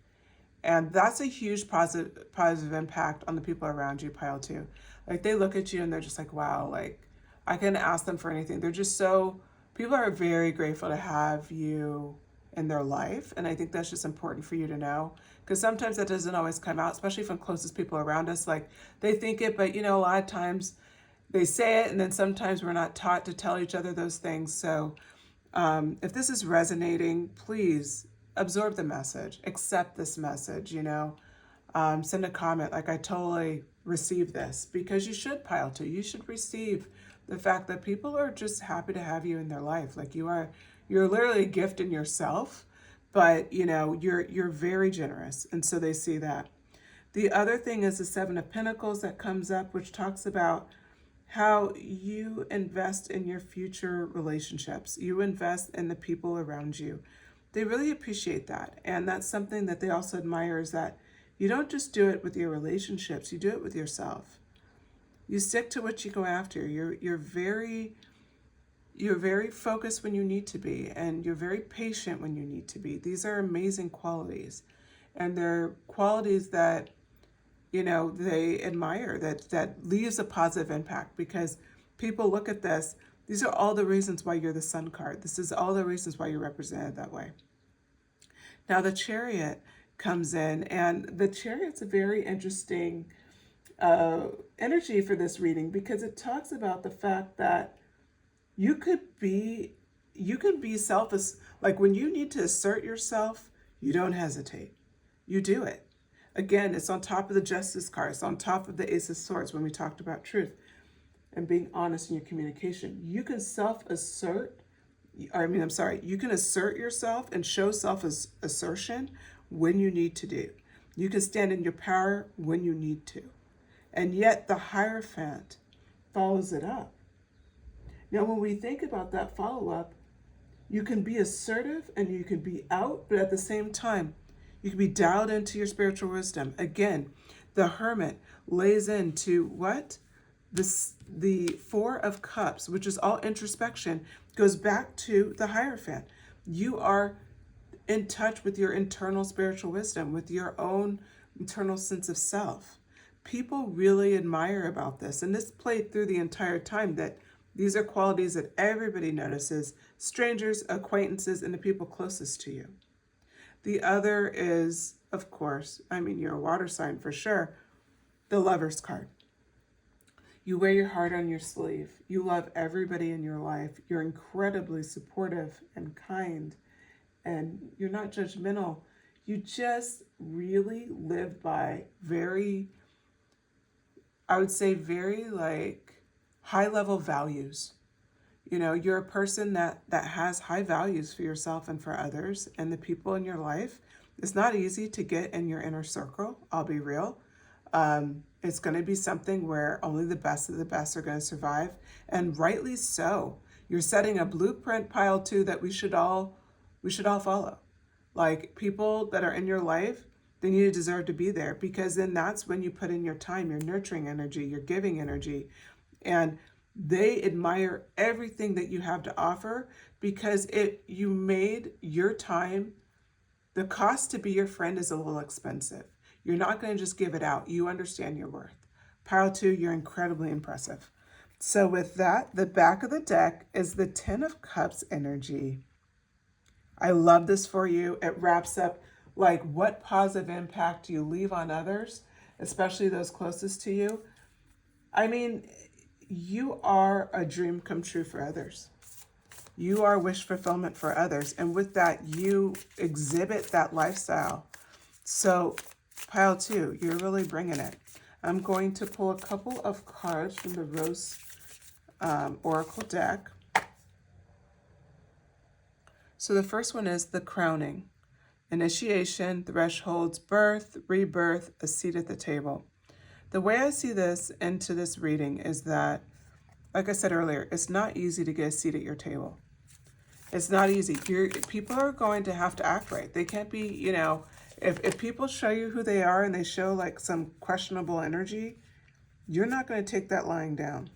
And that's a huge positive impact on the people around you, pile two. Like, they look at you and they're just like, wow, like, I couldn't ask them for anything. They're just so, people are very grateful to have you in their life. And I think that's just important for you to know. Because sometimes that doesn't always come out, especially from closest people around us. Like, they think it, but, a lot of times they say it, and then sometimes we're not taught to tell each other those things. So if this is resonating, please absorb the message, accept this message, send a comment like, I totally receive this, because you should, pile two. You should receive the fact that people are just happy to have you in their life. Like, you're literally a gift in yourself, but you're very generous. And so they see that. The other thing is the Seven of Pentacles that comes up, which talks about how you invest in your future relationships. You invest in the people around you. They really appreciate that. And that's something that they also admire, is that you don't just do it with your relationships, you do it with yourself. You stick to what you go after. You're very focused when you need to be, and you're very patient when you need to be. These are amazing qualities. And they're qualities that they admire, that leaves a positive impact, because people look at this. These are all the reasons why you're the Sun card. This is all the reasons why you're represented that way. Now the Chariot comes in, and the Chariot's a very interesting energy for this reading, because it talks about the fact that you could be selfish. Like, when you need to assert yourself, you don't hesitate. You do it. Again, it's on top of the Justice card. It's on top of the Ace of Swords when we talked about truth. and being honest in your communication. You can you can assert yourself and show self-assertion when you need to do. You can stand in your power when you need to. And yet the Hierophant follows it up. Now, when we think about that follow-up, you can be assertive and you can be out, but at the same time, you can be dialed into your spiritual wisdom. Again, the Hermit lays into what? The Four of Cups, which is all introspection, goes back to the Hierophant. You are in touch with your internal spiritual wisdom, with your own internal sense of self. People really admire about this, and this played through the entire time, that these are qualities that everybody notices, strangers, acquaintances, and the people closest to you. The other is, of course, you're a water sign for sure, the Lover's card. You wear your heart on your sleeve. You love everybody in your life. You're incredibly supportive and kind, and you're not judgmental. You just really live by very high level values. You're a person that has high values for yourself and for others and the people in your life. It's not easy to get in your inner circle, I'll be real. It's going to be something where only the best of the best are going to survive, and rightly so. You're setting a blueprint, pile 2, that we should all follow. Like, people that are in your life, then you deserve to be there, because then that's when you put in your time, your nurturing energy, your giving energy, and they admire everything that you have to offer, because you made your time. The cost to be your friend is a little expensive. You're not going to just give it out. You understand your worth. Pile 2, you're incredibly impressive. So with that, the back of the deck is the Ten of Cups energy. I love this for you. It wraps up, like, what positive impact do you leave on others, especially those closest to you. You are a dream come true for others. You are wish fulfillment for others. And with that, you exhibit that lifestyle. So pile 2, you're really bringing it. I'm going to pull a couple of cards from the Rose Oracle deck. So the first one is the Crowning. Initiation, thresholds, birth, rebirth, a seat at the table. The way I see this into this reading is that, like I said earlier, it's not easy to get a seat at your table. It's not easy. People are going to have to act right. They can't be, if people show you who they are and they show like some questionable energy, you're not going to take that lying down.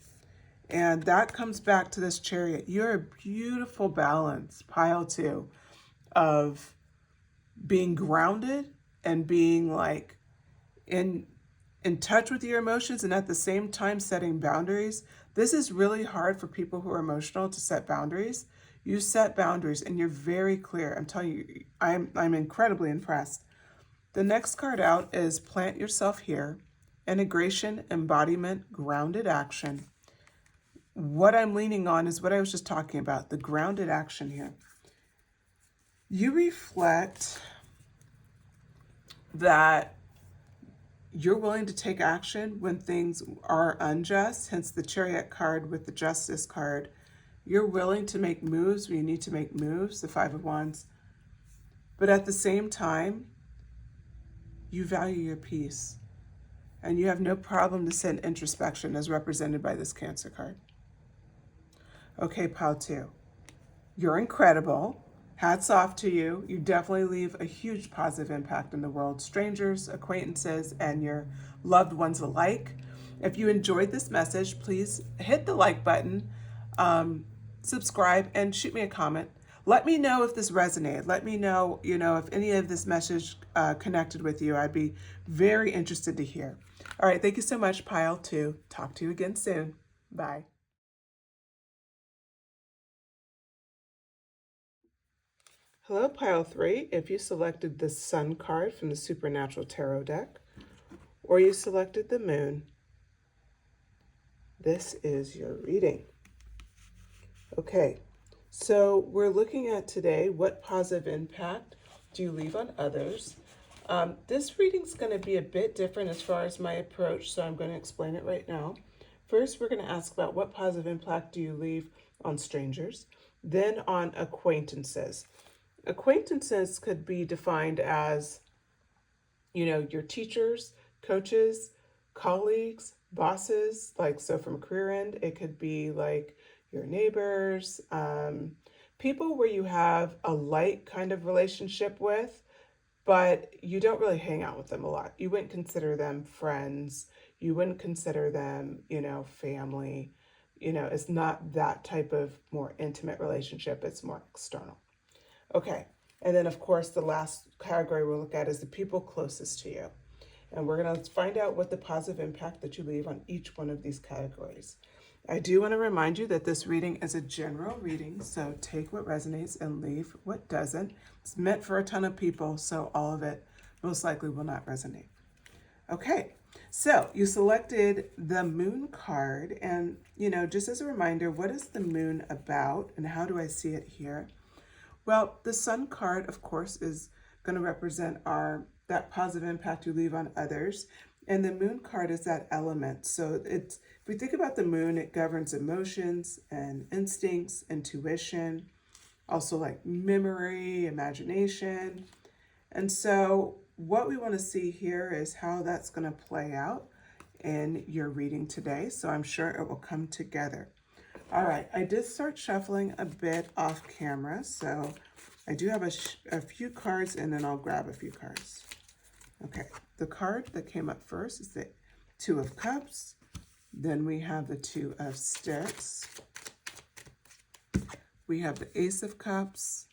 And that comes back to this Chariot. You're a beautiful balance, pile 2, of being grounded and being like in touch with your emotions, and at the same time setting boundaries. This is really hard for people who are emotional to set boundaries. You set boundaries and you're very clear. I'm telling you, I'm incredibly impressed. The next card out is Plant Yourself Here. Integration, embodiment, grounded action. What I'm leaning on is what I was just talking about, the grounded action here. You reflect that you're willing to take action when things are unjust, hence the Chariot card with the Justice card. You're willing to make moves when you need to make moves, the Five of Wands. But at the same time, you value your peace. And you have no problem to sit in introspection, as represented by this Cancer card. Okay, pile 2. You're incredible. Hats off to you. You definitely leave a huge positive impact in the world. Strangers, acquaintances, and your loved ones alike. If you enjoyed this message, please hit the like button, subscribe, and shoot me a comment. Let me know if this resonated. Let me know, if any of this message connected with you. I'd be very interested to hear. All right, thank you so much, pile 2. Talk to you again soon. Bye. Hello, pile 3. If you selected the Sun card from the Supernatural Tarot deck, or you selected the Moon, this is your reading. Okay, so we're looking at today, what positive impact do you leave on others? This reading's going to be a bit different as far as my approach, so I'm going to explain it right now. First, we're going to ask about what positive impact do you leave on strangers, then on acquaintances. Acquaintances could be defined as, your teachers, coaches, colleagues, bosses, like, so from a career end, it could be like your neighbors, people where you have a light kind of relationship with, but you don't really hang out with them a lot. You wouldn't consider them friends. You wouldn't consider them, family. It's not that type of more intimate relationship. It's more external. Okay. And then, of course, the last category we'll look at is the people closest to you. And we're going to find out what the positive impact that you leave on each one of these categories. I do want to remind you that this reading is a general reading, so take what resonates and leave what doesn't. It's meant for a ton of people, so all of it most likely will not resonate. Okay, so you selected the moon card, and, just as a reminder, what is the moon about and how do I see it here? Well, the sun card, of course, is going to represent that positive impact you leave on others. And the moon card is that element. So if we think about the moon, it governs emotions and instincts, intuition, also like memory, imagination. And so what we want to see here is how that's going to play out in your reading today. So I'm sure it will come together. All right, I did start shuffling a bit off camera, so I do have a few cards, and then I'll grab a few cards. Okay, the card that came up first is the Two of Cups. Then we have the Two of Sticks. We have the Ace of Cups,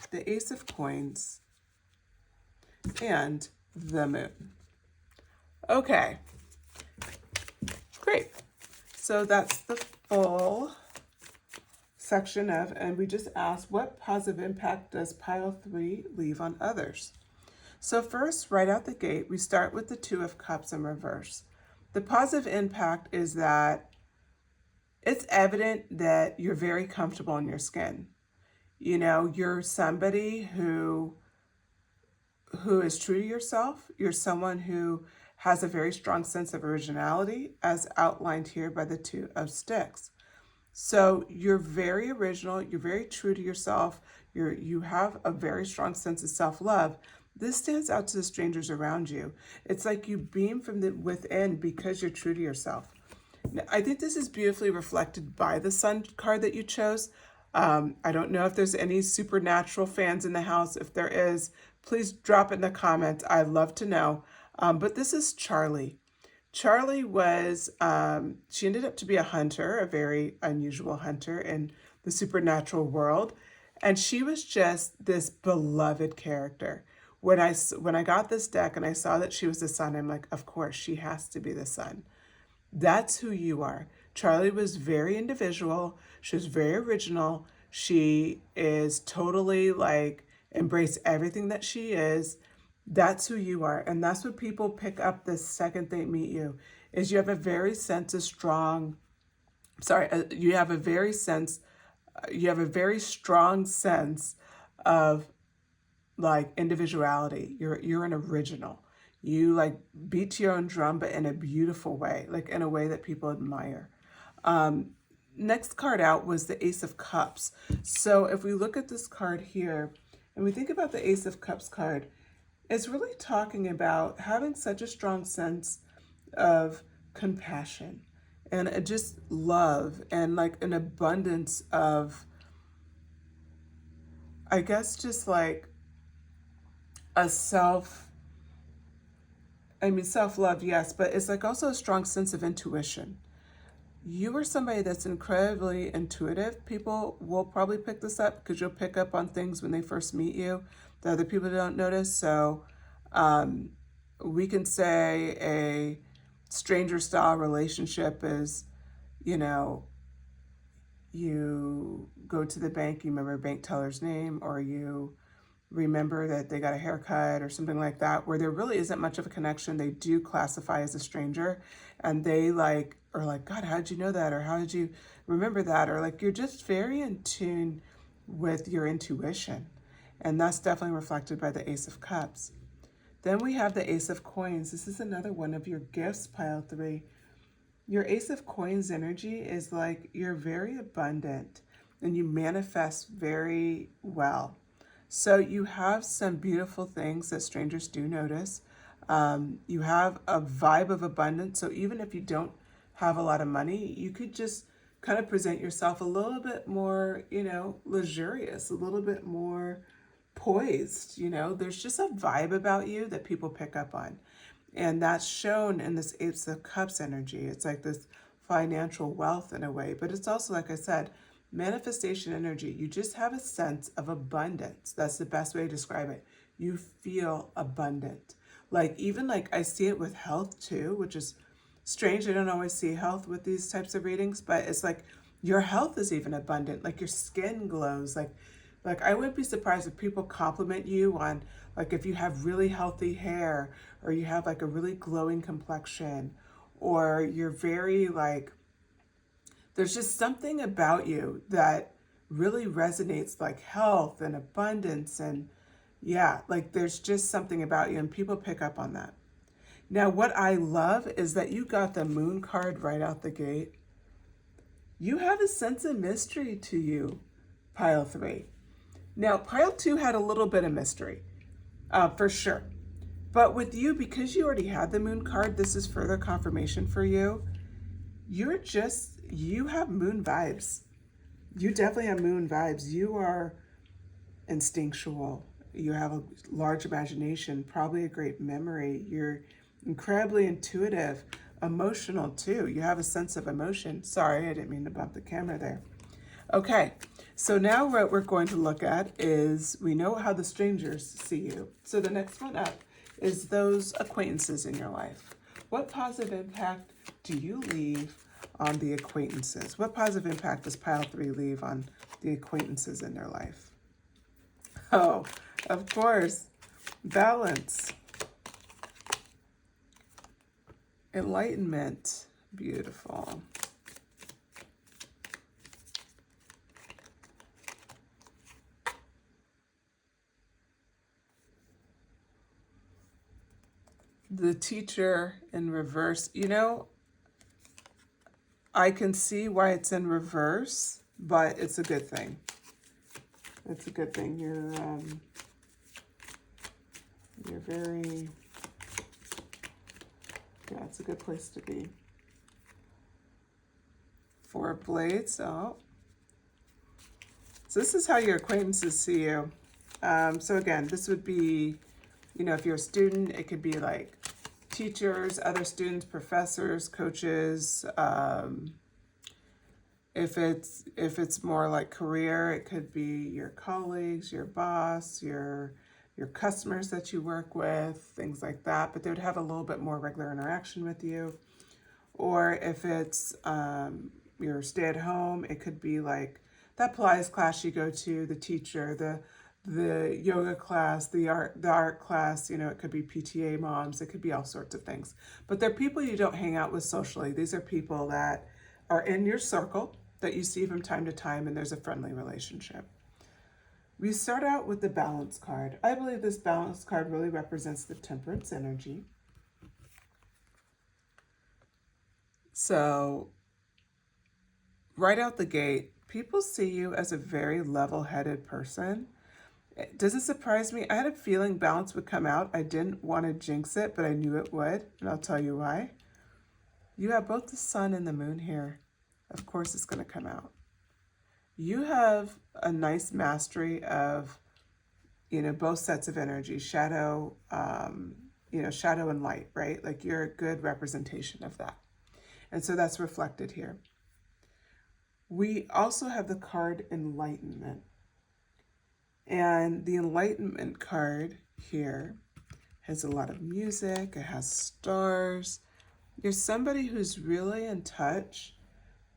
the Ace of Coins, and the Moon. Okay, great. So that's the full section of, and we just asked, what positive impact does pile 3 leave on others? So first, right out the gate, we start with the Two of Cups in reverse. The positive impact is that it's evident that you're very comfortable in your skin. You're somebody who is true to yourself. You're someone who has a very strong sense of originality, as outlined here by the Two of Sticks. So you're very original, you're very true to yourself, you have a very strong sense of self-love. This stands out to the strangers around you. It's like you beam from the within because you're true to yourself. Now, I think this is beautifully reflected by the Sun card that you chose. I don't know if there's any supernatural fans in the house. If there is, please drop it in the comments. I'd love to know. But this is Charlie. Charlie was, she ended up to be a hunter, a very unusual hunter in the supernatural world. And she was just this beloved character. When I got this deck and I saw that she was the sun, I'm like, of course, she has to be the sun. That's who you are. Charlie was very individual. She was very original. She is totally like embrace everything that she is. That's who you are. And that's what people pick up the second they meet you, is you have a very you have a very strong sense of like individuality. You're an original. You like beat your own drum, but in a beautiful way, like in a way that people admire. Next card out was the Ace of Cups. So if we look at this card here and we think about the Ace of Cups card, it's really talking about having such a strong sense of compassion and just love and like an abundance of, I guess, just like a self-love, yes, but it's like also a strong sense of intuition. You are somebody that's incredibly intuitive. People will probably pick this up because you'll pick up on things when they first meet you that other people don't notice. So we can say a stranger style relationship is, you go to the bank, you remember a bank teller's name, or you remember that they got a haircut or something like that, where there really isn't much of a connection. They do classify as a stranger, and they are like, God, how did you know that? Or how did you remember that? Or like, you're just very in tune with your intuition. And that's definitely reflected by the Ace of Cups. Then we have the Ace of Coins. This is another one of your gifts, pile 3. Your Ace of Coins energy is like you're very abundant and you manifest very well. So you have some beautiful things that strangers do notice. You have a vibe of abundance. So even if you don't have a lot of money, you could just kind of present yourself a little bit more, luxurious, a little bit more poised. There's just a vibe about you that people pick up on. And that's shown in this Ace of Cups energy. It's like this financial wealth in a way, but it's also, like I said, manifestation energy. You just have a sense of abundance. That's the best way to describe it. You feel abundant. Like, even like I see it with health too, which is strange. I don't always see health with these types of readings, but it's like your health is even abundant. Like your skin glows. Like I wouldn't be surprised if people compliment you on, like, if you have really healthy hair, or you have like a really glowing complexion, or you're very like, there's just something about you that really resonates, like health and abundance. And yeah, like there's just something about you and people pick up on that. Now, what I love is that you got the Moon card right out the gate. You have a sense of mystery to you, pile 3. Now, pile 2 had a little bit of mystery, for sure. But with you, because you already had the Moon card, this is further confirmation for you. You have Moon vibes. You definitely have Moon vibes. You are instinctual. You have a large imagination, probably a great memory. You're incredibly intuitive, emotional too. You have a sense of emotion. Sorry, I didn't mean to bump the camera there. Okay, so now what we're going to look at is, we know how the strangers see you. So the next one up is those acquaintances in your life. What positive impact do you leave on the acquaintances? What positive impact does pile 3 leave on the acquaintances in their life? Oh, of course, balance, enlightenment, beautiful. The teacher in reverse, I can see why it's in reverse, but it's a good thing. It's a good thing. You're very, yeah, it's a good place to be. 4 of Blades, oh. So this is how your acquaintances see you. So again, this would be, if you're a student, it could be like teachers, other students, professors, coaches. If it's more like career, it could be your colleagues, your boss, your customers that you work with, things like that. But they would have a little bit more regular interaction with you. Or if it's your stay-at-home, it could be like that Pilates class you go to, the teacher, the yoga class, the art class, it could be PTA moms, it could be all sorts of things. But they're people you don't hang out with socially. These are people that are in your circle that you see from time to time, and there's a friendly relationship. We start out with the Balance card. I believe this Balance card really represents the Temperance energy. So right out the gate, people see you as a very level-headed person. It doesn't surprise me. I had a feeling Balance would come out. I didn't want to jinx it, but I knew it would, and I'll tell you why. You have both the Sun and the Moon here. Of course it's going to come out. You have a nice mastery of, both sets of energy, shadow, shadow and light, right? Like you're a good representation of that. And so that's reflected here. We also have the card Enlightenment. And the Enlightenment card here has a lot of music, it has stars. You're somebody who's really in touch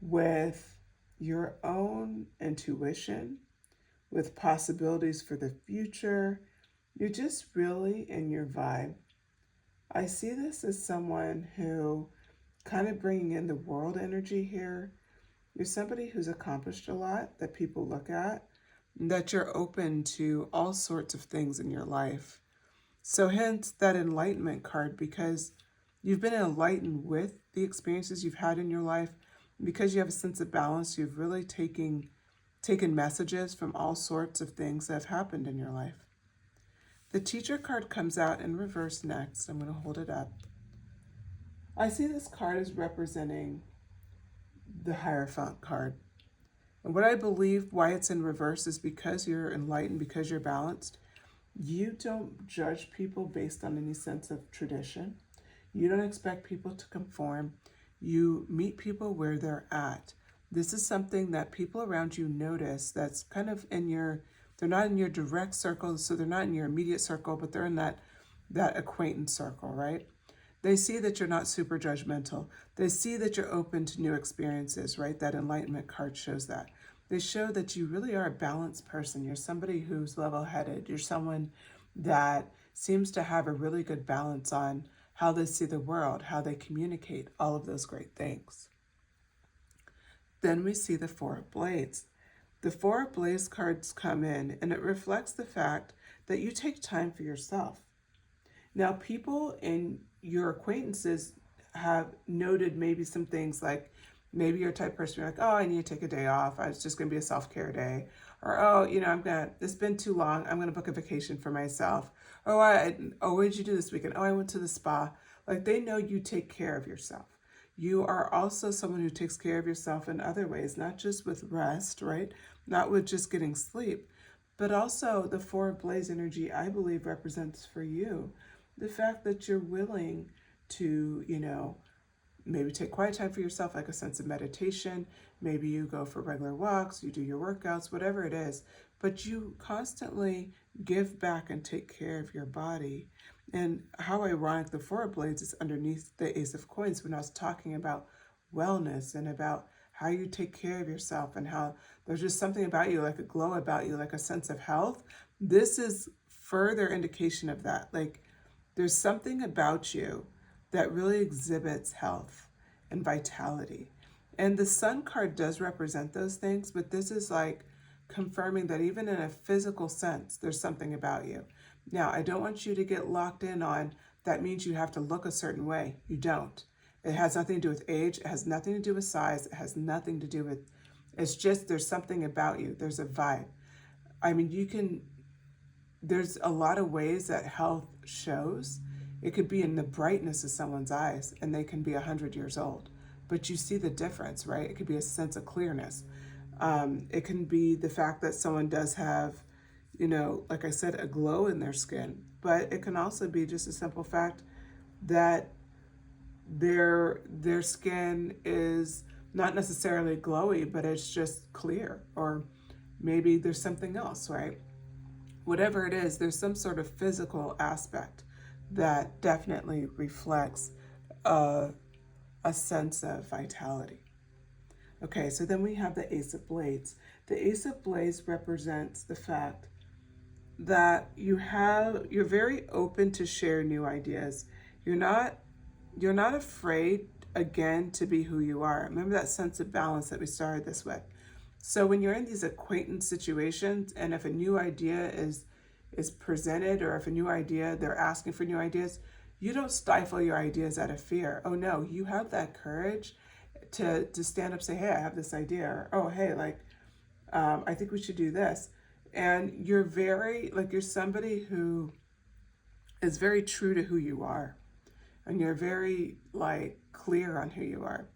with your own intuition, with possibilities for the future. You're just really in your vibe. I see this as someone who, kind of bringing in the world energy here, you're somebody who's accomplished a lot that people look at, that you're open to all sorts of things in your life. So hence that Enlightenment card, because You've been enlightened with the experiences you've had in your life. Because you have a sense of balance, you've really taken messages from all sorts of things that have happened in your life. The teacher card comes out in reverse next. I'm going to hold it up. I see this card as representing the Hierophant card. And what I believe why it's in reverse is because you're enlightened, because you're balanced. You don't judge people based on any sense of tradition. You don't expect people to conform. You meet people where they're at. This is something that people around you notice that's kind of they're not in your direct circle, so they're not in your immediate circle, but they're in that acquaintance circle, right? They see that you're not super judgmental. They see that you're open to new experiences, right? That enlightenment card shows that. They show that you really are a balanced person. You're somebody who's level-headed. You're someone that seems to have a really good balance on how they see the world, how they communicate, all of those great things. Then we see the Four of Blades. The Four of Blades cards come in, and it reflects the fact that you take time for yourself. Now, people in your acquaintances have noted maybe some things like, maybe you're a type of person, you're like, oh, I need to take a day off. It's just going to be a self-care day. Or, oh, it's been too long. I'm going to book a vacation for myself. Oh, what did you do this weekend? Oh, I went to the spa. Like, they know you take care of yourself. You are also someone who takes care of yourself in other ways, not just with rest, right? Not with just getting sleep, but also the Four of Blades energy, I believe, represents for you the fact that you're willing to, maybe take quiet time for yourself, like a sense of meditation. Maybe you go for regular walks, you do your workouts, whatever it is, but you constantly give back and take care of your body. And how ironic the Four of Blades is underneath the Ace of Coins when I was talking about wellness and about how you take care of yourself and how there's just something about you, like a glow about you, like a sense of health. This is further indication of that. Like, there's something about you that really exhibits health and vitality. And the Sun card does represent those things, but this is like confirming that even in a physical sense, there's something about you. Now, I don't want you to get locked in on that means you have to look a certain way. You don't. It has nothing to do with age. It has nothing to do with size. It has nothing to do with, it's just there's something about you. There's a vibe. I mean, there's a lot of ways that health shows. It could be in the brightness of someone's eyes, and they can be 100 years old. But you see the difference, right? It could be a sense of clearness. It can be the fact that someone does have, like I said, a glow in their skin. But it can also be just a simple fact that their skin is not necessarily glowy, but it's just clear. Or maybe there's something else, right? Whatever it is, there's some sort of physical aspect that definitely reflects a sense of vitality. Okay, so then we have the Ace of Blades. The Ace of Blades represents the fact that you're very open to share new ideas. You're not afraid, again, to be who you are. Remember that sense of balance that we started this with. So when you're in these acquaintance situations, and if a new idea is presented, or if a new idea, they're asking for new ideas, you don't stifle your ideas out of fear. Oh no, you have that courage to stand up, say, hey, I have this idea, or, oh, hey, I think we should do this. And you're you're somebody who is very true to who you are. And you're very, clear on who you are.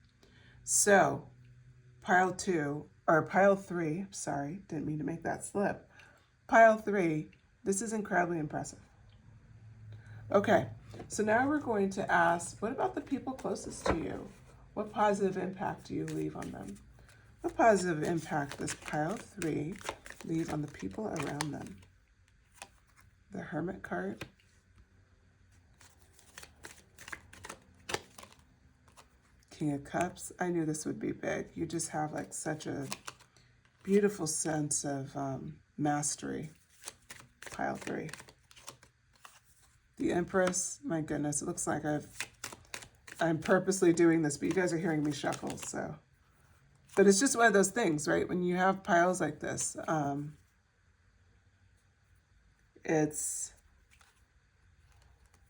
So, pile 3, sorry, didn't mean to make that slip. Pile 3, this is incredibly impressive. Okay, so now we're going to ask, what about the people closest to you? What positive impact do you leave on them? What positive impact does pile 3 leave on the people around them? The Hermit card. King of Cups. I knew this would be big. You just have such a beautiful sense of mastery. Pile 3. The Empress. My goodness, it looks like I'm purposely doing this, but you guys are hearing me shuffle, so. But it's just one of those things, right? When you have piles like this, it's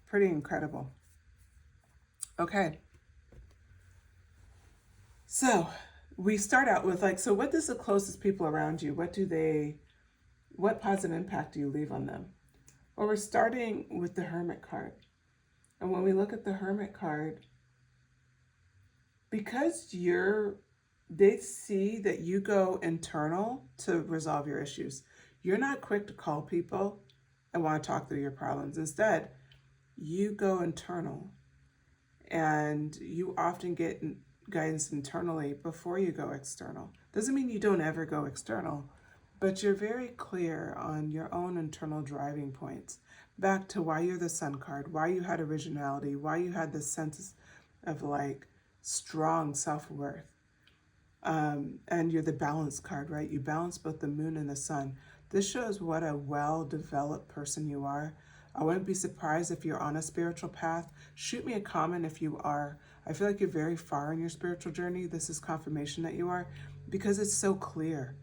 pretty incredible. Okay. So we start out with like, so what does the closest people around you, what positive impact do you leave on them? Well, we're starting with the Hermit card. And when we look at the Hermit card, because they see that you go internal to resolve your issues. You're not quick to call people and want to talk through your problems. Instead, you go internal, and you often get guidance internally before you go external. Doesn't mean you don't ever go external, but you're very clear on your own internal driving points. Back to why you're the Sun card, why you had originality, why you had this sense of like strong self-worth. And you're the balance card, right? You balance both the moon and the sun. This shows what a well-developed person you are. I wouldn't be surprised if you're on a spiritual path. Shoot me a comment if you are. I feel like you're very far in your spiritual journey. This is confirmation that you are, because it's so clear.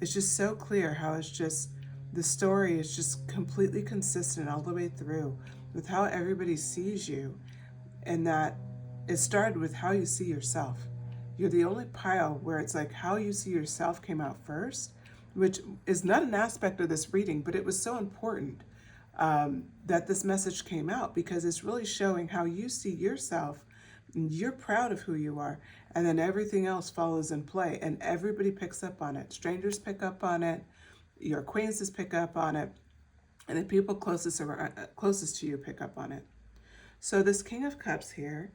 It's just so clear how it's just, the story is just completely consistent all the way through with how everybody sees you, and that it started with how you see yourself. You're the only pile where it's like how you see yourself came out first, which is not an aspect of this reading, but it was so important that this message came out, because it's really showing how you see yourself, and you're proud of who you are, and then everything else follows in play, and everybody picks up on it. Strangers pick up on it, your acquaintances pick up on it, and the people closest to you pick up on it. So this King of Cups here,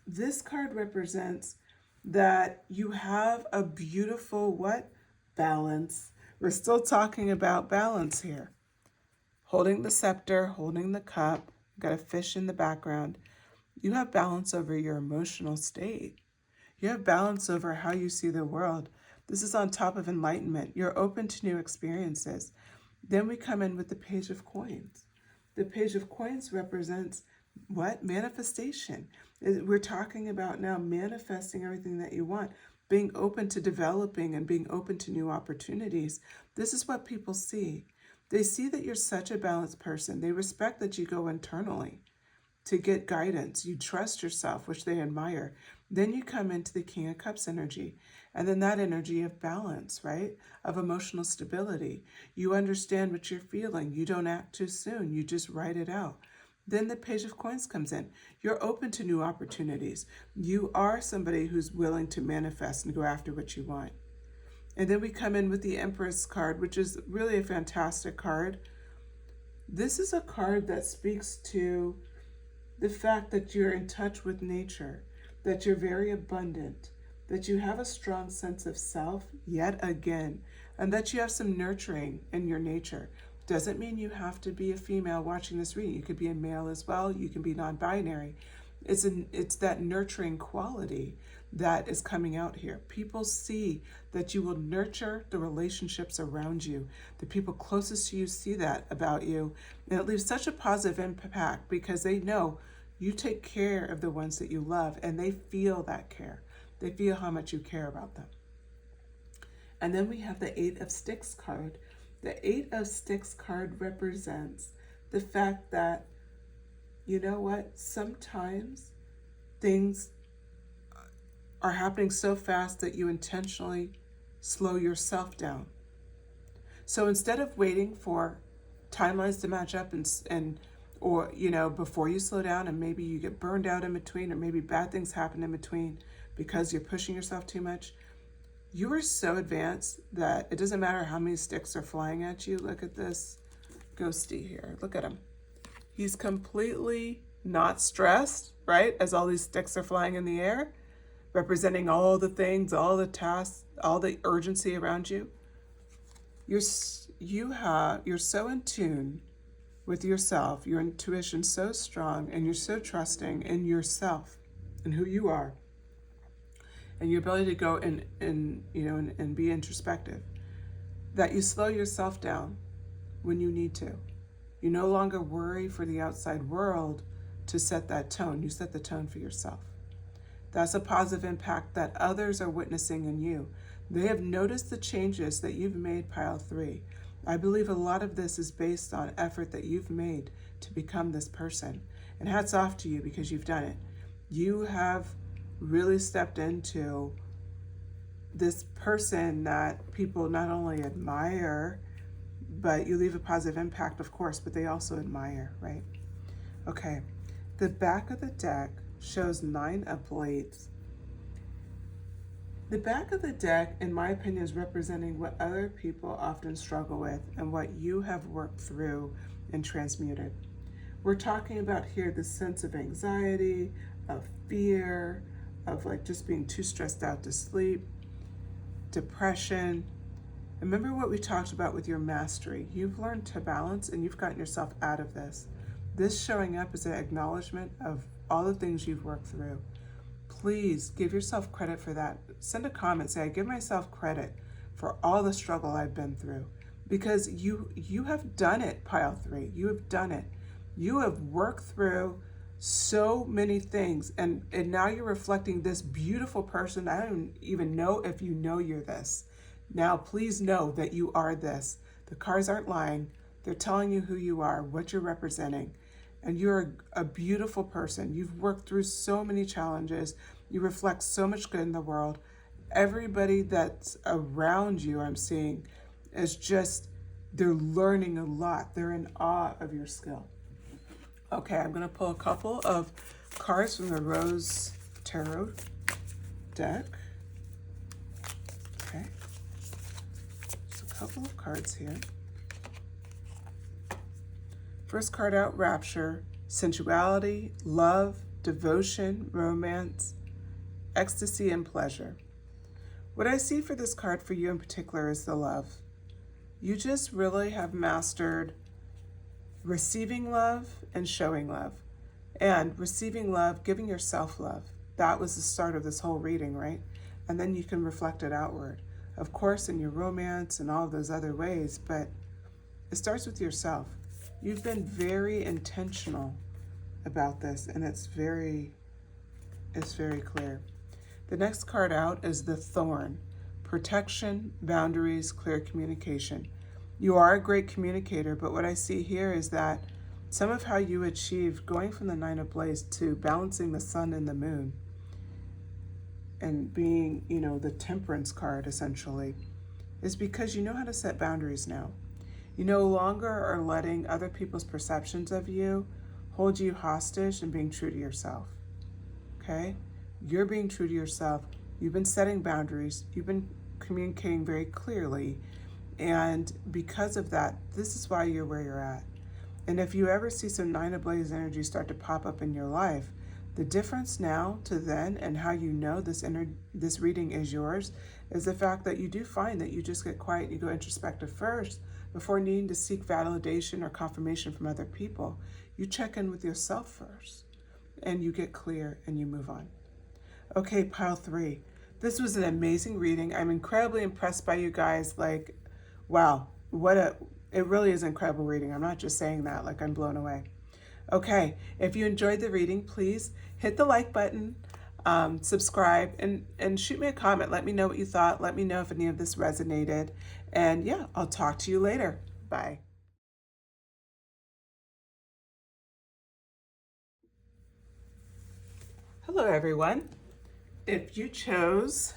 this card represents that you have a beautiful, balance. We're still talking about balance here. Holding the scepter, holding the cup, got a fish in the background. You have balance over your emotional state. You have balance over how you see the world. This is on top of enlightenment. You're open to new experiences. Then we come in with the Page of Coins. The Page of Coins represents what? Manifestation. We're talking about now manifesting everything that you want, being open to developing and being open to new opportunities. This is what people see. They see that you're such a balanced person. They respect that you go internally to get guidance. You trust yourself, which they admire. Then you come into the King of Cups energy, and then that energy of balance, right? Of emotional stability. You understand what you're feeling. You don't act too soon. You just write it out. Then the Page of Coins comes in. You're open to new opportunities. You are somebody who's willing to manifest and go after what you want. And then we come in with the Empress card, which is really a fantastic card. This is a card that speaks to the fact that you're in touch with nature, that you're very abundant, that you have a strong sense of self yet again, and that you have some nurturing in your nature. Doesn't mean you have to be a female watching this reading. You could be a male as well. You can be non-binary. It's that nurturing quality that is coming out here. People see that you will nurture the relationships around you. The people closest to you see that about you. And it leaves such a positive impact, because they know you take care of the ones that you love, and they feel that care. They feel how much you care about them. And then we have the Eight of Sticks card. The Eight of Sticks card represents the fact that, sometimes things are happening so fast that you intentionally slow yourself down. So instead of waiting for timelines to match up or before you slow down, and maybe you get burned out in between, or maybe bad things happen in between because you're pushing yourself too much, you are so advanced that it doesn't matter how many sticks are flying at you. Look at this ghosty here. Look at him. He's completely not stressed, right? As all these sticks are flying in the air, representing all the things, all the tasks, all the urgency around you. You're so in tune with yourself, your intuition so strong, and you're so trusting in yourself and who you are, and your ability to go and be introspective, that you slow yourself down when you need to. You no longer worry for the outside world to set that tone. You set the tone for yourself. That's a positive impact that others are witnessing in you. They have noticed the changes that you've made, pile 3. I believe a lot of this is based on effort that you've made to become this person. And hats off to you because you've done it. You have really stepped into this person that people not only admire, but you leave a positive impact, of course, but they also admire, right? Okay, the back of the deck shows 9 of Blades. The back of the deck, in my opinion, is representing what other people often struggle with and what you have worked through and transmuted. We're talking about here the sense of anxiety, of fear, of like just being too stressed out to sleep, depression. Remember what we talked about with your mastery. You've learned to balance and you've gotten yourself out of this. This showing up is an acknowledgement of all the things you've worked through. Please give yourself credit for that. Send a comment, say, I give myself credit for all the struggle I've been through. Because you have done it, pile 3. You have done it. You have worked through so many things, and now you're reflecting this beautiful person. I don't even know if you know you're this. Now, please know that you are this. The cards aren't lying. They're telling you who you are, what you're representing. And you're a beautiful person. You've worked through so many challenges. You reflect so much good in the world. Everybody that's around you, I'm seeing, is just, they're learning a lot. They're in awe of your skill. Okay, I'm going to pull a couple of cards from the Rose Tarot deck. Okay, just a couple of cards here. First card out, Rapture, sensuality, love, devotion, romance, ecstasy, and pleasure. What I see for this card for you in particular is the love. You just really have mastered receiving love and showing love. And receiving love, giving yourself love. That was the start of this whole reading, right? And then you can reflect it outward. Of course, in your romance and all those other ways, but it starts with yourself. You've been very intentional about this, and it's very clear. The next card out is the Thorn. Protection, boundaries, clear communication. You are a great communicator, but what I see here is that some of how you achieved going from the 9 of Blades to balancing the sun and the moon and being, the Temperance card essentially, is because you know how to set boundaries now. You no longer are letting other people's perceptions of you hold you hostage and being true to yourself, okay? You're being true to yourself. You've been setting boundaries. You've been communicating very clearly. And because of that, this is why you're where you're at. And if you ever see some 9 of Blades energy start to pop up in your life, the difference now to then and how you know this reading is yours is the fact that you do find that you just get quiet, you go introspective first before needing to seek validation or confirmation from other people. You check in with yourself first and you get clear and you move on. Okay, pile 3. This was an amazing reading. I'm incredibly impressed by you guys. Like, wow, it really is an incredible reading. I'm not just saying that, like I'm blown away. Okay, if you enjoyed the reading, please hit the like button, subscribe, and shoot me a comment. Let me know what you thought. Let me know if any of this resonated. And yeah, I'll talk to you later. Bye. Hello, everyone. If you chose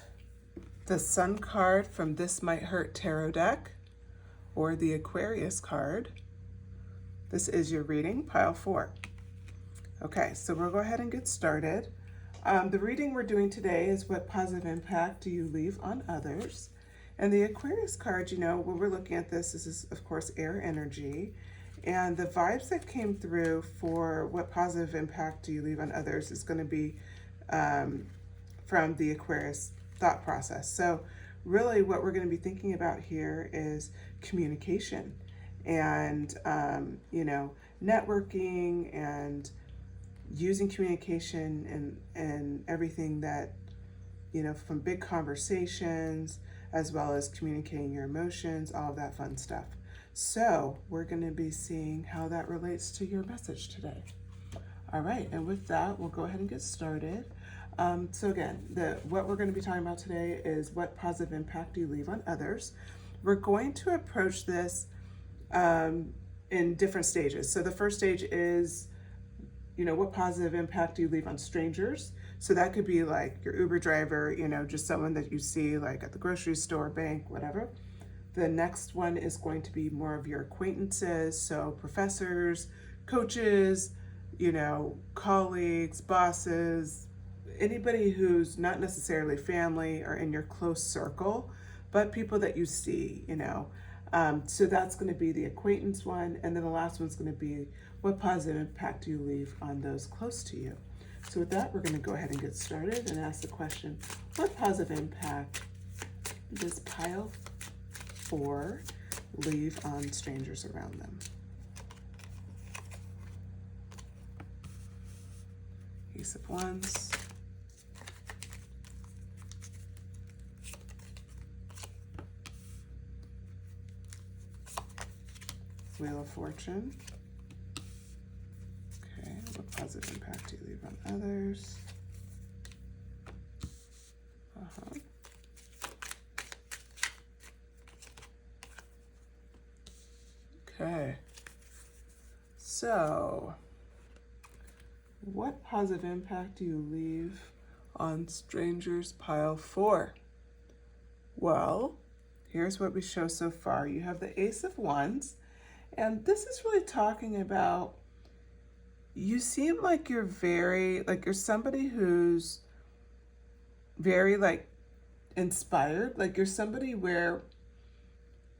the Sun card from This Might Hurt Tarot deck or the Aquarius card, this is your reading, pile 4. Okay, so we'll go ahead and get started. The reading we're doing today is what positive impact do you leave on others? And the Aquarius card, when we're looking at this is, of course, air energy. And the vibes that came through for what positive impact do you leave on others is going to be from the Aquarius thought process. So really what we're going to be thinking about here is communication and, networking and using communication and everything that, from big conversations, as well as communicating your emotions, all of that fun stuff. So we're going to be seeing how that relates to your message today. All right, and with that, we'll go ahead and get started. So again, what we're going to be talking about today is what positive impact do you leave on others. We're going to approach this in different stages. So the first stage is, what positive impact do you leave on strangers? So that could be like your Uber driver, just someone that you see like at the grocery store, bank, whatever. The next one is going to be more of your acquaintances, so professors, coaches, colleagues, bosses, anybody who's not necessarily family or in your close circle, but people that you see. So that's going to be the acquaintance one. And then the last one's going to be what positive impact do you leave on those close to you? So with that, we're going to go ahead and get started and ask the question, what positive impact does pile 4 leave on strangers around them? Ace of Wands. Wheel of Fortune. Okay, what positive impact do you leave on others? Okay, so what positive impact do you leave on strangers? Pile 4. Well, here's what we show so far. You have the Ace of Wands, and this is really talking about, you seem like you're you're somebody who's very inspired. Like you're somebody where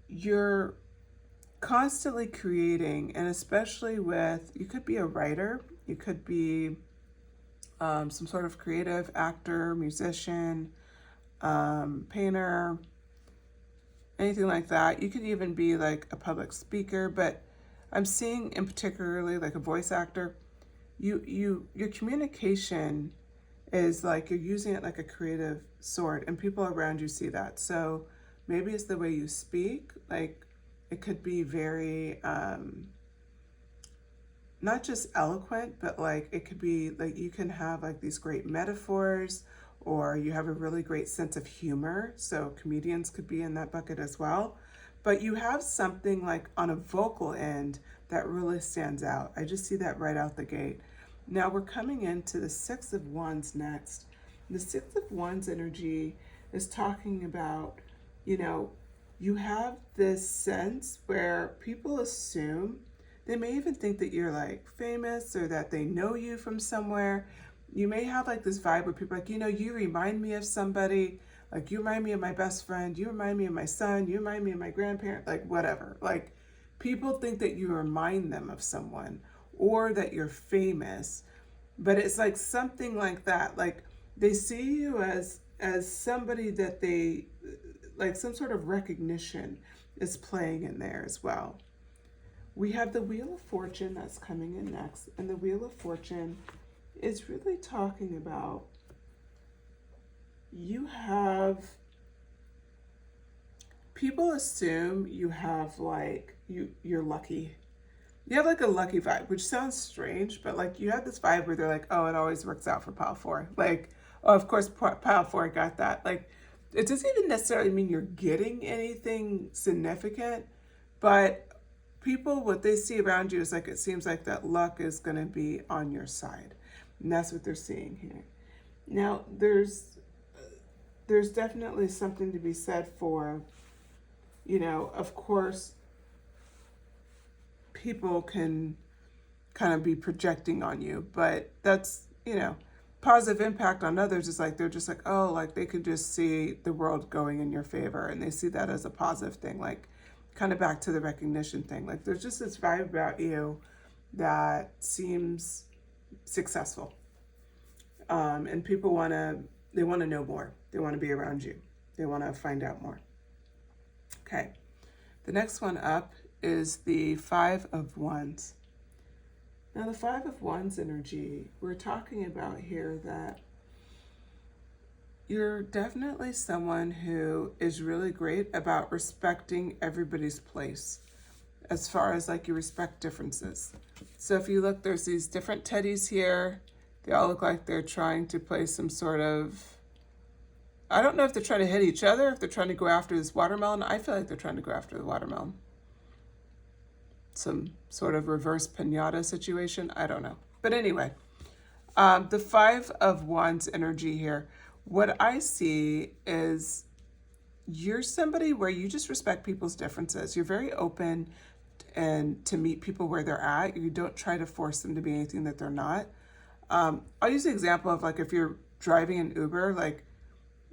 you're constantly creating, and especially you could be a writer, you could be some sort of creative actor, musician, painter, anything like that. You could even be like a public speaker, but I'm seeing in particularly like a voice actor, your communication is like you're using it like a creative sort, and people around you see that. So maybe it's the way you speak, like it could be very not just eloquent, but like it could be like you can have like these great metaphors, or you have a really great sense of humor. So comedians could be in that bucket as well. But you have something like on a vocal end that really stands out. I just see that right out the gate. Now we're coming into the Six of Wands next. The Six of Wands energy is talking about, you have this sense where people assume, they may even think that you're like famous or that they know you from somewhere. You may have like this vibe where people are like, you remind me of somebody, like you remind me of my best friend, you remind me of my son, you remind me of my grandparent, like whatever. Like people think that you remind them of someone or that you're famous, but it's like something like that. Like they see you as somebody that they, like some sort of recognition is playing in there as well. We have the Wheel of Fortune that's coming in next, and the Wheel of Fortune is really talking about, people assume you have like, you're lucky. You have like a lucky vibe, which sounds strange, but like you have this vibe where they're like, oh, it always works out for pile 4. Like, oh, of course, pile 4 got that. Like, it doesn't even necessarily mean you're getting anything significant, but people, what they see around you is like, it seems like that luck is going to be on your side. And that's what they're seeing here. Now, there's definitely something to be said for, of course, people can kind of be projecting on you, but that's, positive impact on others is like, they're just like, oh, like they could just see the world going in your favor, and they see that as a positive thing, like kind of back to the recognition thing. Like there's just this vibe about you that seems successful. And people they want to know more. They want to be around you. They want to find out more. Okay. The next one up is the Five of Wands. Now the Five of Wands energy, we're talking about here that you're definitely someone who is really great about respecting everybody's place, as far as like you respect differences. So if you look, there's these different teddies here. They all look like they're trying to play some sort of, I don't know if they're trying to hit each other, if they're trying to go after this watermelon. I feel like they're trying to go after the watermelon. some sort of reverse pinata situation. I don't know. But anyway, the Five of Wands energy here, what I see is you're somebody where you just respect people's differences. You're very open and to meet people where they're at. You don't try to force them to be anything that they're not. I'll use the example of like if you're driving an Uber, like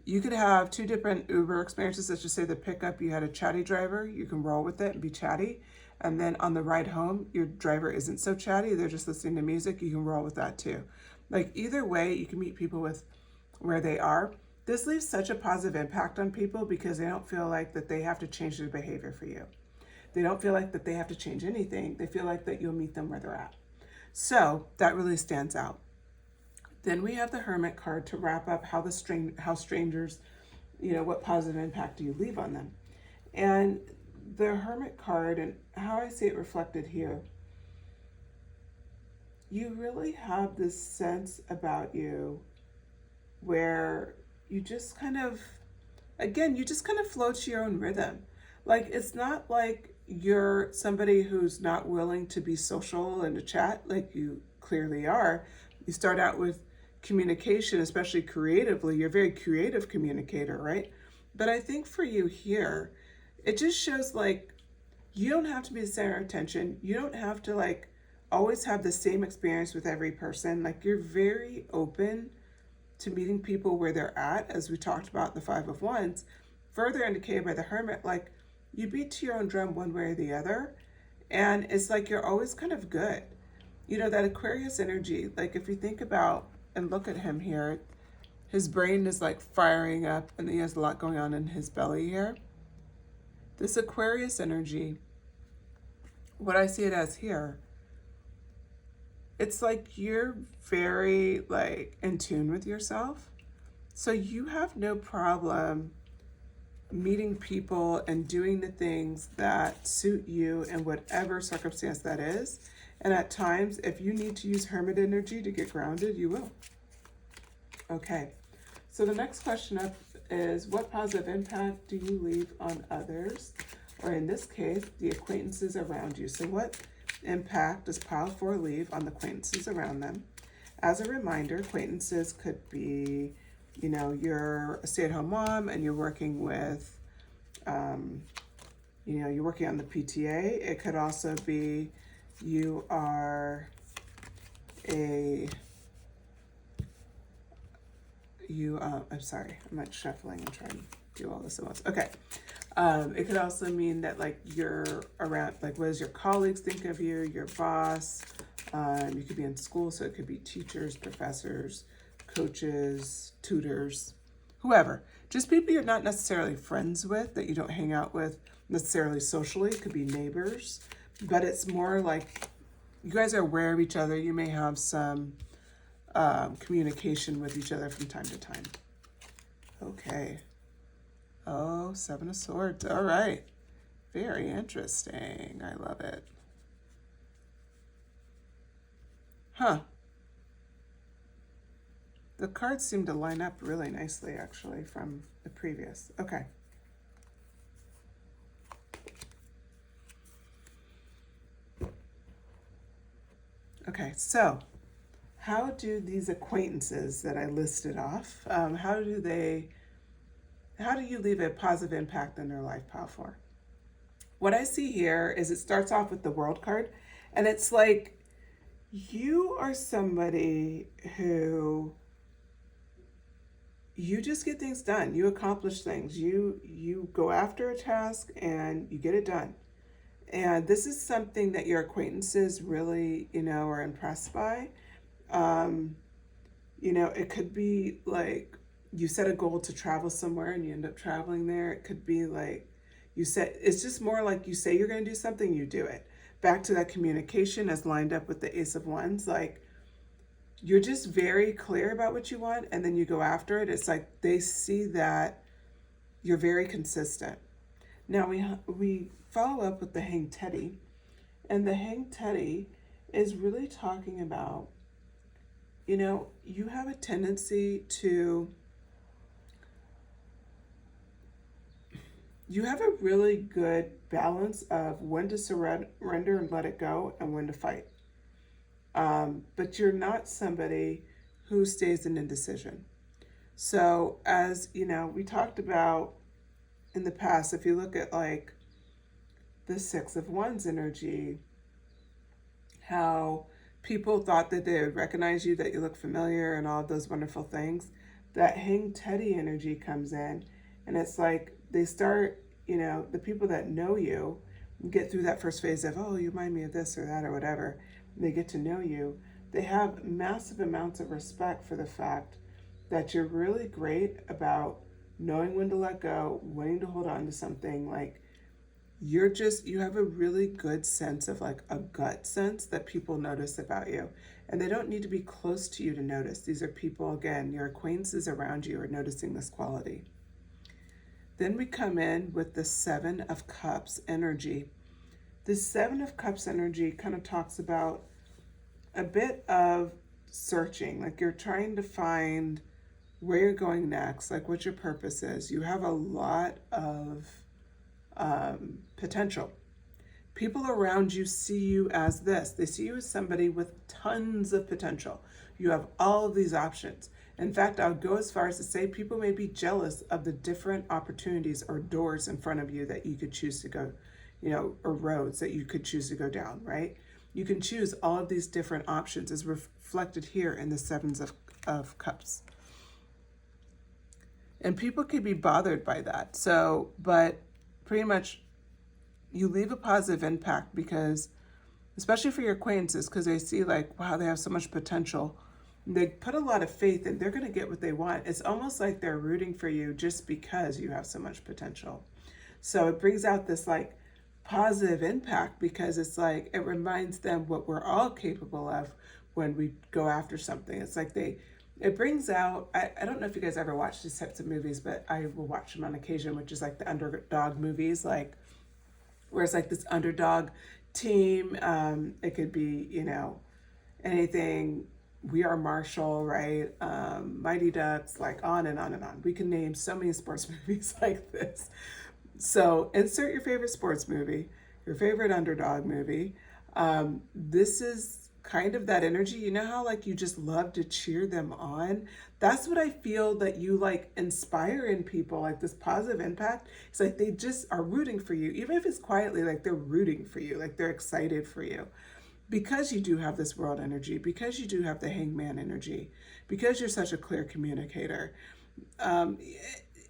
you could have two different Uber experiences. Let's just say the pickup, you had a chatty driver, you can roll with it and be chatty. And then on the ride home, your driver isn't so chatty, they're just listening to music, you can roll with that too. Like either way, you can meet people with where they are. This leaves such a positive impact on people because they don't feel like that they have to change their behavior for you. They don't feel like that they have to change anything. They feel like that you'll meet them where they're at. So that really stands out. Then we have the Hermit card to wrap up how strangers, what positive impact do you leave on them? And the Hermit card and how I see it reflected here, you really have this sense about you where you just kind of, again, you just kind of flow to your own rhythm. Like, it's not like you're somebody who's not willing to be social and to chat, like you clearly are. You start out with communication, especially creatively. You're a very creative communicator, right? But I think for you here, it just shows like you don't have to be the center of attention. You don't have to like always have the same experience with every person. Like you're very open to meeting people where they're at, as we talked about the Five of Wands, further indicated by the Hermit, like you beat to your own drum one way or the other. And it's like you're always kind of good. That Aquarius energy, like if you think about and look at him here, his brain is like firing up and he has a lot going on in his belly here. This Aquarius energy, what I see it as here, it's like you're very like in tune with yourself. So you have no problem meeting people and doing the things that suit you in whatever circumstance that is. And at times, if you need to use Hermit energy to get grounded, you will. Okay, so the next question up is, what positive impact do you leave on others? Or in this case, the acquaintances around you. So what impact does pile 4 leave on the acquaintances around them? As a reminder, acquaintances could be, you're a stay-at-home mom and you're working with, you're working on the PTA. It could also be you are I'm sorry, I'm like shuffling and trying to do all this at once. Okay. It could also mean that like you're around, like what does your colleagues think of you, your boss? You could be in school, so it could be teachers, professors, coaches, tutors, whoever. Just people you're not necessarily friends with, that you don't hang out with necessarily socially. It could be neighbors, but it's more like you guys are aware of each other. You may have some communication with each other from time to time. Okay. Oh, 7 of Swords. All right. Very interesting. I love it. Huh. The cards seem to line up really nicely, actually, from the previous. Okay. Okay, so how do these acquaintances that I listed off, how do you leave a positive impact in their life, pile 4? What I see here is it starts off with the World card, and it's like you are somebody who you just get things done. You accomplish things. You go after a task and you get it done. And this is something that your acquaintances really, are impressed by. It could be like you set a goal to travel somewhere and you end up traveling there. It could be like it's just more like you say you're going to do something, you do it. Back to that communication as lined up with the Ace of Wands, like you're just very clear about what you want and then you go after it. It's like they see that you're very consistent. Now we follow up with the Hanged Teddy, and the Hanged Teddy is really talking about, you have a tendency to you have a really good balance of when to surrender and let it go and when to fight. But you're not somebody who stays in indecision. So, as you know, we talked about in the past, if you look at like the Six of Wands energy, how people thought that they would recognize you, that you look familiar, and all of those wonderful things. That hang teddy energy comes in, and it's like they start, you know, the people that know you get through that first phase of, oh, you remind me of this or that or whatever. They get to know you. They have massive amounts of respect for the fact that you're really great about knowing when to let go, wanting to hold on to something. Like, you have a really good sense of like a gut sense that people notice about you. And they don't need to be close to you to notice. These are people, again, your acquaintances around you are noticing this quality. Then we come in with the Seven of Cups energy. The Seven of Cups energy kind of talks about a bit of searching, like you're trying to find where you're going next, like what your purpose is. You have a lot of potential. People around you see you as this. They see you as somebody with tons of potential. You have all of these options. In fact, I would go as far as to say people may be jealous of the different opportunities or doors in front of you that you could choose to go, you know, or roads that you could choose to go down, right? You can choose all of these different options as reflected here in the Sevens of Cups. And people can be bothered by that. So, but pretty much you leave a positive impact because, especially for your acquaintances, because they see like, wow, they have so much potential. They put a lot of faith in they're going to get what they want. It's almost like they're rooting for you just because you have so much potential. So it brings out this like positive impact because it's like, it reminds them what we're all capable of when we go after something. It's like it brings out, I don't know if you guys ever watch these types of movies, but I will watch them on occasion, which is like the underdog movies, like where it's like this underdog team. It could be, you know, anything. We Are Marshall, right? Mighty Ducks, like on and on and on. We can name so many sports movies like this. So insert your favorite sports movie, your favorite underdog movie. This is kind of that energy. You know how like you just love to cheer them on? That's what I feel that you like inspire in people, like this positive impact. It's like they just are rooting for you, even if it's quietly, like they're rooting for you, like they're excited for you. Because you do have this world energy, because you do have the hangman energy, because you're such a clear communicator.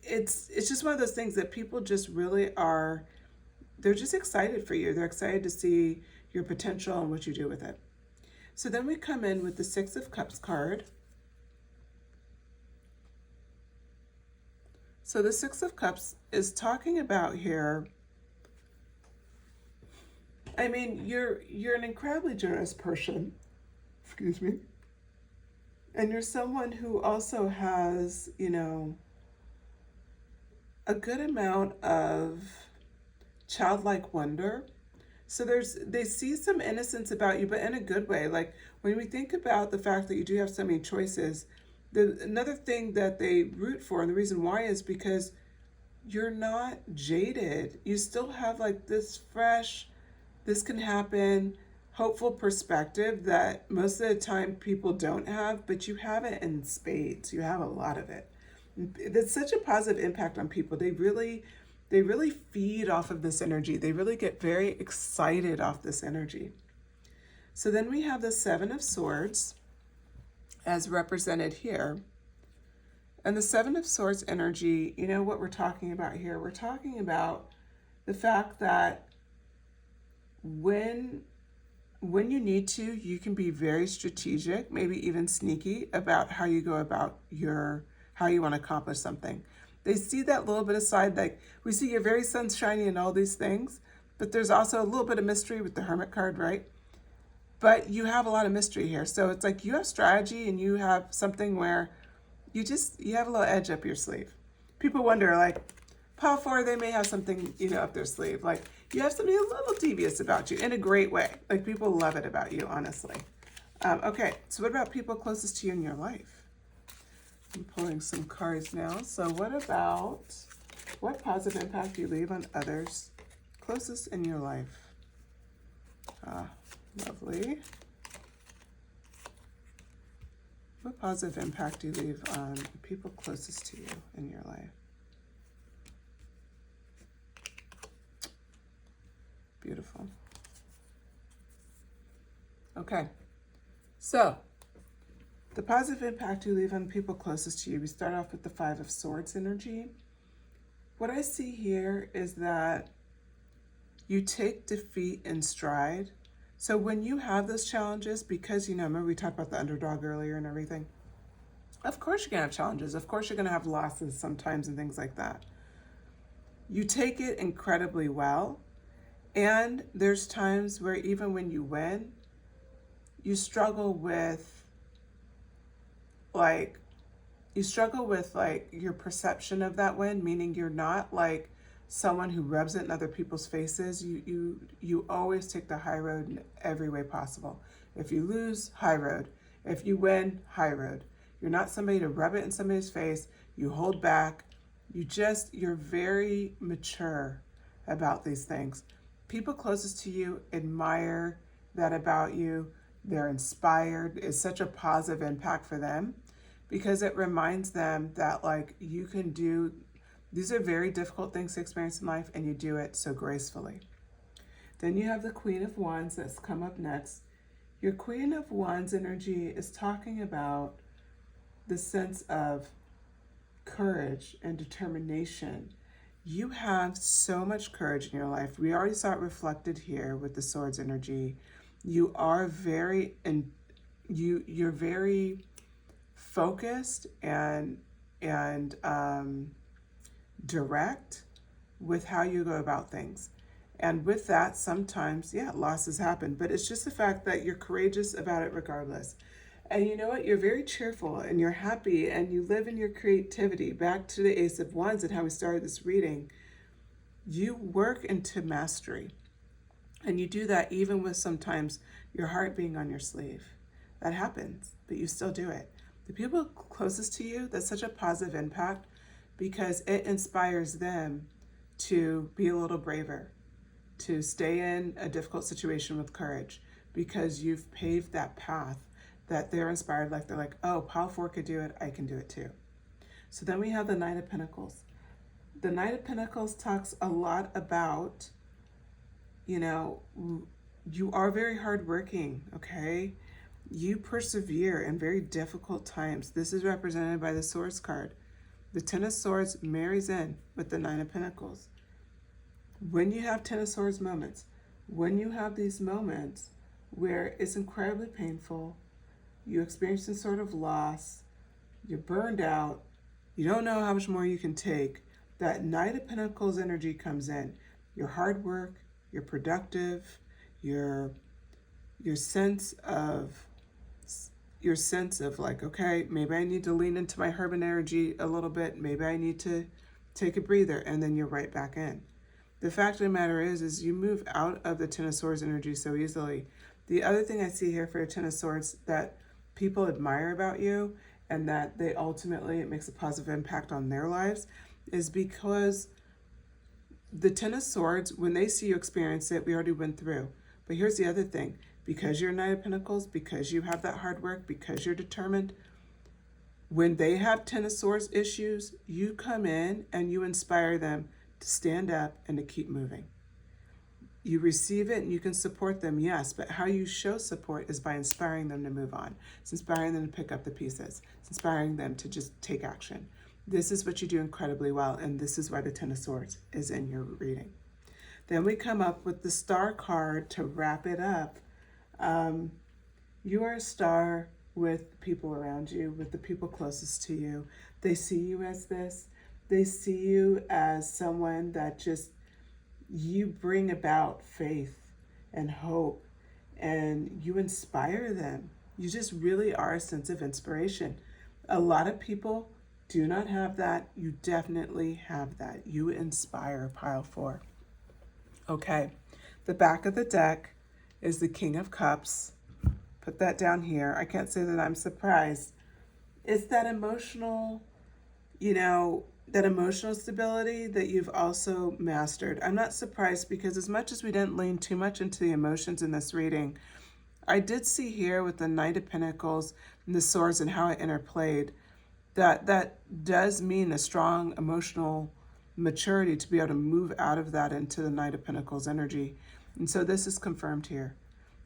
It's just one of those things that people just really are, they're just excited for you. They're excited to see your potential and what you do with it. So then we come in with the Six of Cups card. So the Six of Cups is talking about here, I mean, you're an incredibly generous person, excuse me, and you're someone who also has, you know, a good amount of childlike wonder. So they see some innocence about you, but in a good way. Like when we think about the fact that you do have so many choices, another thing that they root for, and the reason why is because you're not jaded. You still have like this fresh, this can happen, hopeful perspective that most of the time people don't have, but you have it in spades. You have a lot of it. That's such a positive impact on people. They really feed off of this energy. They really get very excited off this energy. So then we have the Seven of Swords as represented here. And the Seven of Swords energy, you know what we're talking about here? We're talking about the fact that when you need to, you can be very strategic, maybe even sneaky about how you go about how you want to accomplish something. They see that little bit of side, like we see you're very sunshiny and all these things, but there's also a little bit of mystery with the Hermit card, right? But you have a lot of mystery here. So it's like you have strategy and you have something where you have a little edge up your sleeve. People wonder, like, Pile 4, they may have something, you know, up their sleeve. Like, you have something a little devious about you in a great way. Like, people love it about you, honestly. Okay, so what about people closest to you in your life? I'm pulling some cards now. So what about What positive impact do you leave on others closest in your life? Ah, lovely. What positive impact do you leave on the people closest to you in your life? Beautiful. Okay, so the positive impact you leave on the people closest to you, we start off with the Five of Swords energy. What I see here is that you take defeat in stride. So when you have those challenges, because, you know, remember we talked about the underdog earlier and everything? Of course you're going to have challenges. Of course you're going to have losses sometimes and things like that. You take it incredibly well. And there's times where even when you win, you struggle with your perception of that win, meaning you're not like someone who rubs it in other people's faces. You always take the high road in every way possible. If you lose, high road. If you win, high road. You're not somebody to rub it in somebody's face. You hold back. You're very mature about these things. People closest to you admire that about you. They're inspired. It's such a positive impact for them because it reminds them that like you can do, these are very difficult things to experience in life and you do it so gracefully. Then you have the Queen of Wands that's come up next. Your Queen of Wands energy is talking about the sense of courage and determination. You have so much courage in your life. We already saw it reflected here with the Swords energy. You are you're very focused and direct with how you go about things. And with that, sometimes, losses happen, but it's just the fact that you're courageous about it regardless. And you know what? You're very cheerful and you're happy and you live in your creativity. Back to the Ace of Wands and how we started this reading. You work into mastery. And you do that even with sometimes your heart being on your sleeve. That happens, but you still do it. The people closest to you, that's such a positive impact because it inspires them to be a little braver, to stay in a difficult situation with courage because you've paved that path that they're inspired, like they're like, oh, Pal 4 could do it, I can do it too. So then we have the Knight of Pentacles. The Knight of Pentacles talks a lot about, you know, you are very hardworking, okay? You persevere in very difficult times. This is represented by the Swords card. The Ten of Swords marries in with the Nine of Pentacles. When you have Ten of Swords moments, when you have these moments where it's incredibly painful, you experience some sort of loss, you're burned out, you don't know how much more you can take, that Knight of Pentacles energy comes in. Your hard work, you're productive, your sense of like, okay, maybe I need to lean into my Herban energy a little bit, maybe I need to take a breather, and then you're right back in. The fact of the matter is you move out of the Ten of Swords energy so easily. The other thing I see here for a Ten of Swords that people admire about you and that they ultimately, it makes a positive impact on their lives, is because the Ten of Swords, when they see you experience it, we already went through. But here's the other thing. Because you're Knight of Pentacles, because you have that hard work, because you're determined, when they have Ten of Swords issues, you come in and you inspire them to stand up and to keep moving. You receive it and you can support them, yes, but how you show support is by inspiring them to move on. It's inspiring them to pick up the pieces. It's inspiring them to just take action. This is what you do incredibly well, and this is why the Ten of Swords is in your reading. Then we come up with the Star card to wrap it up. You are a star with people around you, with the people closest to you. They see you as this. They see you as someone that just, you bring about faith and hope and you inspire them. You just really are a sense of inspiration. A lot of people do not have that. You definitely have that. You inspire, pile 4. Okay, the back of the deck is the King of Cups. Put that down here. I can't say that I'm surprised. It's that emotional, you know, that emotional stability that you've also mastered. I'm not surprised because as much as we didn't lean too much into the emotions in this reading, I did see here with the Knight of Pentacles and the swords and how it interplayed that does mean a strong emotional maturity to be able to move out of that into the Knight of Pentacles energy. And so this is confirmed here.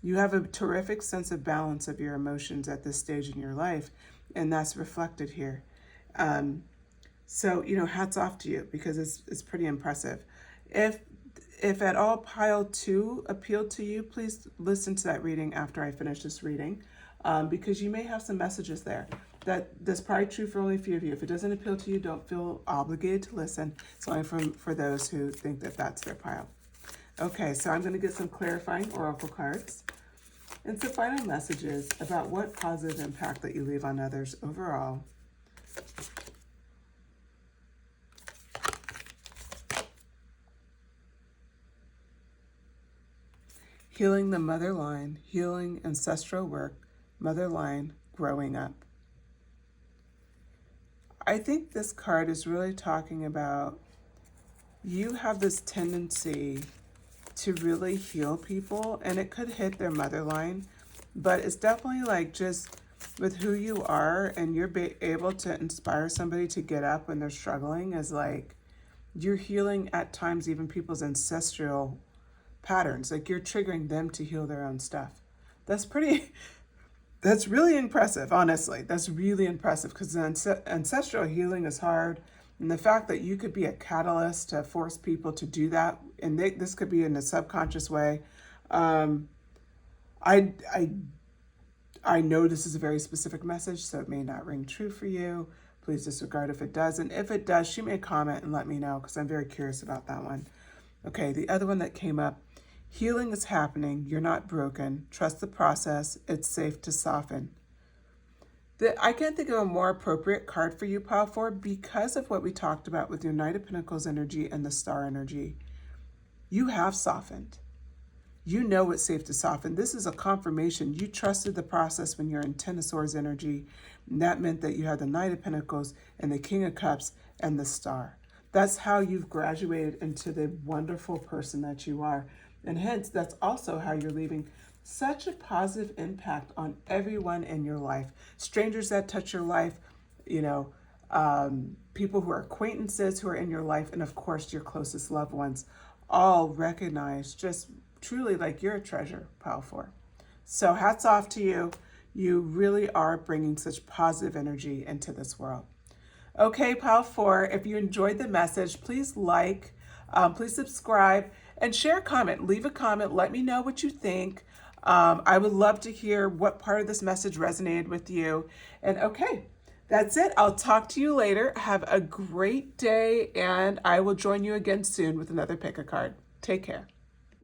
You have a terrific sense of balance of your emotions at this stage in your life, and that's reflected here. So, hats off to you because it's pretty impressive. If at all pile 2 appealed to you, please listen to that reading after I finish this reading, because you may have some messages there. That's probably true for only a few of you. If it doesn't appeal to you, don't feel obligated to listen. It's only for those who think that that's their pile. Okay, so I'm going to get some clarifying oracle cards and some final messages about what positive impact that you leave on others overall. Healing the mother line, healing ancestral work, mother line, growing up. I think this card is really talking about you have this tendency to really heal people, and it could hit their mother line, but it's definitely like just with who you are, and you're able to inspire somebody to get up when they're struggling, is like you're healing at times even people's ancestral patterns. Like you're triggering them to heal their own stuff. That's really impressive, honestly. That's really impressive because ancestral healing is hard. And the fact that you could be a catalyst to force people to do that, and this could be in a subconscious way. I know this is a very specific message, so it may not ring true for you. Please disregard if it does. And if it does, shoot me a comment and let me know because I'm very curious about that one. Okay, the other one that came up, healing is happening. You're not broken. Trust the process. It's safe to soften. I can't think of a more appropriate card for you, Pile 4, because of what we talked about with your Knight of Pentacles energy and the Star energy. You have softened. You know it's safe to soften. This is a confirmation. You trusted the process when you're in Ten of Swords energy. And that meant that you had the Knight of Pentacles and the King of Cups and the Star. That's how you've graduated into the wonderful person that you are. And hence, that's also how you're leaving such a positive impact on everyone in your life. Strangers that touch your life, people who are acquaintances who are in your life, and of course your closest loved ones, all recognize just truly like you're a treasure, Pile 4. So hats off to you. You really are bringing such positive energy into this world. Okay, Pile 4, if you enjoyed the message, please please subscribe, and share a comment. Leave a comment. Let me know what you think. I would love to hear what part of this message resonated with you. And okay, that's it. I'll talk to you later. Have a great day, and I will join you again soon with another pick a card. Take care.